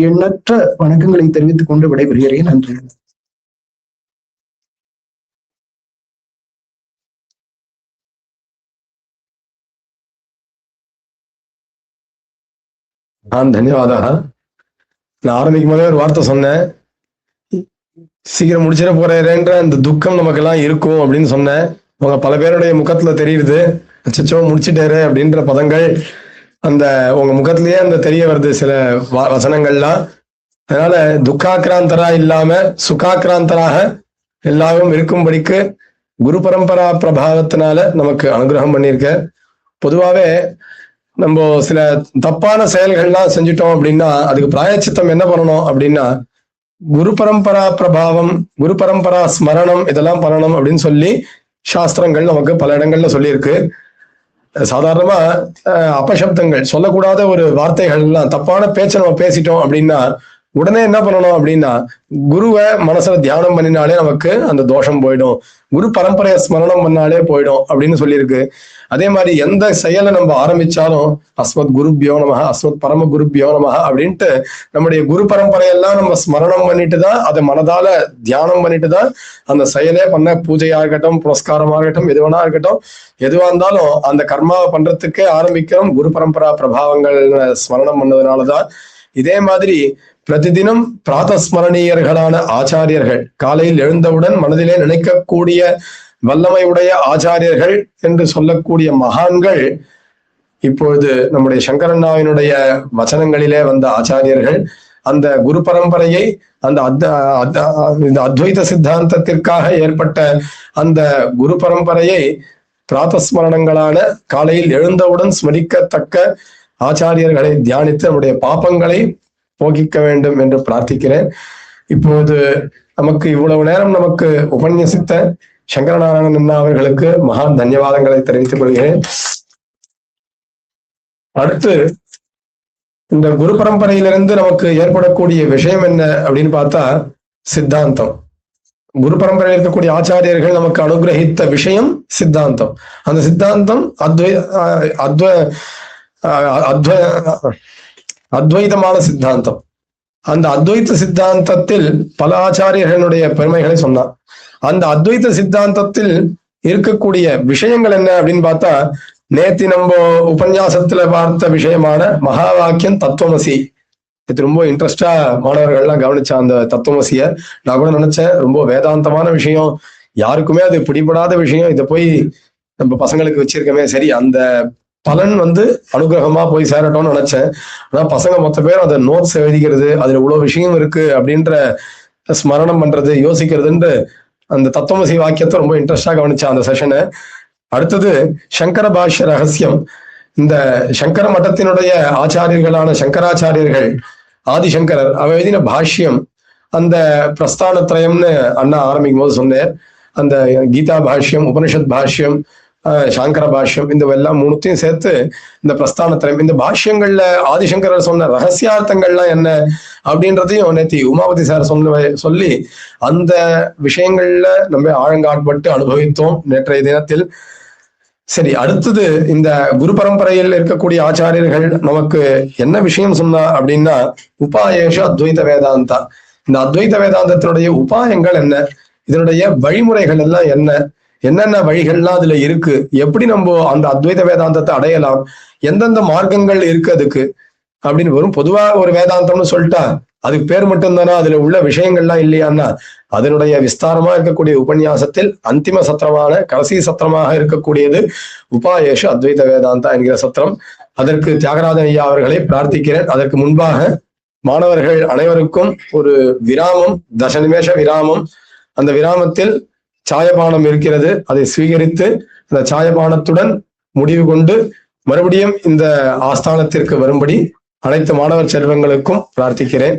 எண்ணற்ற வணக்கங்களை தெரிவித்துக் கொண்டு விடைபெறுகிறேன். நன்றி. தன்யவாதா. நான் ஆரம்பிக்கும் போதே ஒரு வார்த்தை சொன்னேன், சீக்கிரம் முடிச்சிட போறேன்ற அந்த துக்கம் நமக்கு எல்லாம் இருக்கும் அப்படின்னு சொன்னேன். உங்க பல பேருடைய முகத்துல தெரியுது, அச்சோ முடிச்சுட்டாரு அப்படின்ற பதங்கள் அந்த உங்க முகத்திலேயே அந்த தெரிய வருது சில வசனங்கள்லாம். அதனால துக்காக்கிராந்தரா இல்லாம சுகாக்கிராந்தராக எல்லாரும் இருக்கும்படிக்கு குரு பரம்பரா பிரபாவத்தினால நமக்கு அனுகிரகம் பண்ணியிருக்க. பொதுவாவே நம்ம சில தப்பான செயல்கள்லாம் செஞ்சுட்டோம் அப்படின்னா அதுக்கு பிராயச்சித்தம் என்ன பண்ணணும் அப்படின்னா குரு பரம்பரா பிரபாவம், குரு பரம்பரா ஸ்மரணம் இதெல்லாம் பண்ணணும் அப்படின்னு சொல்லி சாஸ்திரங்கள் நமக்கு பல இடங்கள்ல சொல்லியிருக்கு. சாதாரணமா அபசப்தங்கள் சொல்லக்கூடாத ஒரு வார்த்தைகள் எல்லாம் தப்பான பேச்சை நம்ம பேசிட்டோம் அப்படின்னா உடனே என்ன பண்ணணும் அப்படின்னா குருவை மனசுல தியானம் பண்ணினாலே நமக்கு அந்த தோஷம் போயிடும், குரு பரம்பரைய ஸ்மரணம் பண்ணாலே போயிடும் அப்படின்னு சொல்லியிருக்கு. அதே மாதிரி எந்த செயலை நம்ம ஆரம்பிச்சாலும் அஸ்மத் குருபியோ நமஹ, அஸ்மத் பரம குருபியோ நமஹ அப்படின்ட்டு நம்முடைய குரு பரம்பரையெல்லாம் நம்ம ஸ்மரணம் பண்ணிட்டு தான் அதை மனதால தியானம் பண்ணிட்டு தான் அந்த செயலே பண்ண, பூஜையா இருக்கட்டும், புரஸ்காரமா இருக்கட்டும், எதுவனா இருக்கட்டும், எதுவா இருந்தாலும் அந்த கர்மாவை பண்றதுக்கே ஆரம்பிக்கிறோம் குரு பரம்பரா பிரபாவங்கள் ஸ்மரணம் பண்ணதுனாலதான். இதே மாதிரி பிரதிதினம் பிராதஸ்மரணீயர்களான ஆச்சாரியர்கள், காலையில் எழுந்தவுடன் மனதிலே நினைக்கக்கூடிய வல்லமை உடைய ஆச்சாரியர்கள் என்று சொல்லக்கூடிய மகான்கள் இப்பொழுது நம்முடைய சங்கரண்ணாவினுடைய வச்சனங்களிலே வந்த ஆச்சாரியர்கள் அந்த குரு பரம்பரையை அந்த இந்த அத்வைத சித்தாந்தத்திற்காக ஏற்பட்ட அந்த குரு பரம்பரையை பிராதஸ்மரணங்களான காலையில் எழுந்தவுடன் ஸ்மரிக்கத்தக்க ஆச்சாரியர்களை தியானித்து நம்முடைய பாப்பங்களை போகிக்க வேண்டும் என்று பிரார்த்திக்கிறேன். இப்போது நமக்கு இவ்வளவு நேரம் நமக்கு உபன்யசித்த சங்கரநாராயணன் அவர்களுக்கு மகான் தன்யவாதங்களை தெரிவித்துக் கொள்கிறேன். அடுத்து இந்த குரு பரம்பரையிலிருந்து நமக்கு ஏற்படக்கூடிய விஷயம் என்ன அப்படின்னு பார்த்தா சித்தாந்தம். குரு பரம்பரையில் இருக்கக்கூடிய ஆச்சாரியர்கள் நமக்கு அனுகிரகித்த விஷயம் சித்தாந்தம். அந்த சித்தாந்தம் அத்வைதமான சித்தாந்தம். அந்த அத்வைத சித்தாந்தத்தில் பல ஆச்சாரியர்களுடைய பெருமைகளை சொன்னார். அந்த அத்வைத சித்தாந்தத்தில் இருக்கக்கூடிய விஷயங்கள் என்ன அப்படின்னு பார்த்தா நேத்தி நம்ம உபன்யாசத்துல பார்த்த விஷயமான மகா வாக்கியம் தத்துவமசி. இது ரொம்ப இன்ட்ரெஸ்டா மாணவர்கள்லாம் கவனிச்சா அந்த தத்துவமசிய. நான் கூட நினைச்சேன் ரொம்ப வேதாந்தமான விஷயம், யாருக்குமே அது பிடிபடாத விஷயம், இதை போய் நம்ம பசங்களுக்கு வச்சிருக்கமே, சரி அந்த பலன் அனுகிரகமா போய் சேரட்டும்னு நினைச்சேன். ஆனா பசங்க மொத்த பேரும் அதை நோட்ஸ் எழுதிக்கிறது, அதுல இவ்வளவு விஷயம் இருக்கு அப்படின்ற ஸ்மரணம் பண்றது, யோசிக்கிறதுன்ற அந்த தத்துவமசி வாக்கியத்தை ரொம்ப இன்ட்ரெஸ்டா கவனிச்சேன் அந்த செஷனை. அடுத்தது சங்கர பாஷ்ய ரகசியம். இந்த சங்கர மட்டத்தினுடைய ஆச்சாரியர்களான சங்கராச்சாரியர்கள், ஆதிசங்கரர் அவ எழுதின பாஷ்யம், அந்த பிரஸ்தானத்ரயம்னு அண்ணா ஆரம்பிக்கும் போது சொன்னேன். அந்த கீதா பாஷ்யம், உபனிஷத் பாஷ்யம், சாங்கர பாஷ்யம், இந்த எல்லாம் மூணுத்தையும் சேர்த்து இந்த பிரஸ்தானத்திரம், இந்த பாஷ்யங்கள்ல ஆதிசங்கரர் சொன்ன ரகசியார்த்தங்கள்லாம் என்ன அப்படின்றதையும் நேத்தி உமாபதி சார் சொல்லி அந்த விஷயங்கள்ல நம்ம ஆழங்காட்பட்டு அனுபவித்தோம் நேற்றைய தினத்தில். சரி, அடுத்தது இந்த குரு பரம்பரையில் இருக்கக்கூடிய ஆச்சாரியர்கள் நமக்கு என்ன விஷயம் சொன்னா அப்படின்னா உபாயேஷ அத்வைத வேதாந்தா. இந்த அத்வைத வேதாந்தத்தினுடைய உபாயங்கள் என்ன, இதனுடைய வழிமுறைகள் எல்லாம் என்ன, என்னென்ன வழிகள்லாம் அதுல இருக்கு, எப்படி நம்ம அந்த அத்வைத வேதாந்தத்தை அடையலாம், எந்தெந்த மார்க்கங்கள் இருக்கு அதுக்கு அப்படின்னு. வரும் பொதுவா ஒரு வேதாந்தம்னு சொல்லிட்டா அதுக்கு பேர் மட்டும்தானா, அதுல உள்ள விஷயங்கள்லாம் இல்லையான்னா அதனுடைய விஸ்தாரமா இருக்கக்கூடிய உபன்யாசத்தில் அந்திம சத்திரமான கடைசி சத்திரமாக இருக்கக்கூடியது உபாயேஷ அத்வைத வேதாந்தா என்கிற சத்திரம். அதற்கு தியாகராஜன் ஐயா அவர்களை பிரார்த்திக்கிறேன். அதற்கு முன்பாக மாணவர்கள் அனைவருக்கும் ஒரு விராமம், 10 நிமிஷ விராமம். அந்த விராமத்தில் சாயபானம் இருக்கிறது, அதை ஸ்வீகரித்து அந்த சாயபானத்துடன் முடிவு கொண்டு மறுபடியும் இந்த ஆஸ்தானத்திற்கு வரும்படி அனைத்து மாணவர் செல்வங்களுக்கும் பிரார்த்திக்கிறேன்.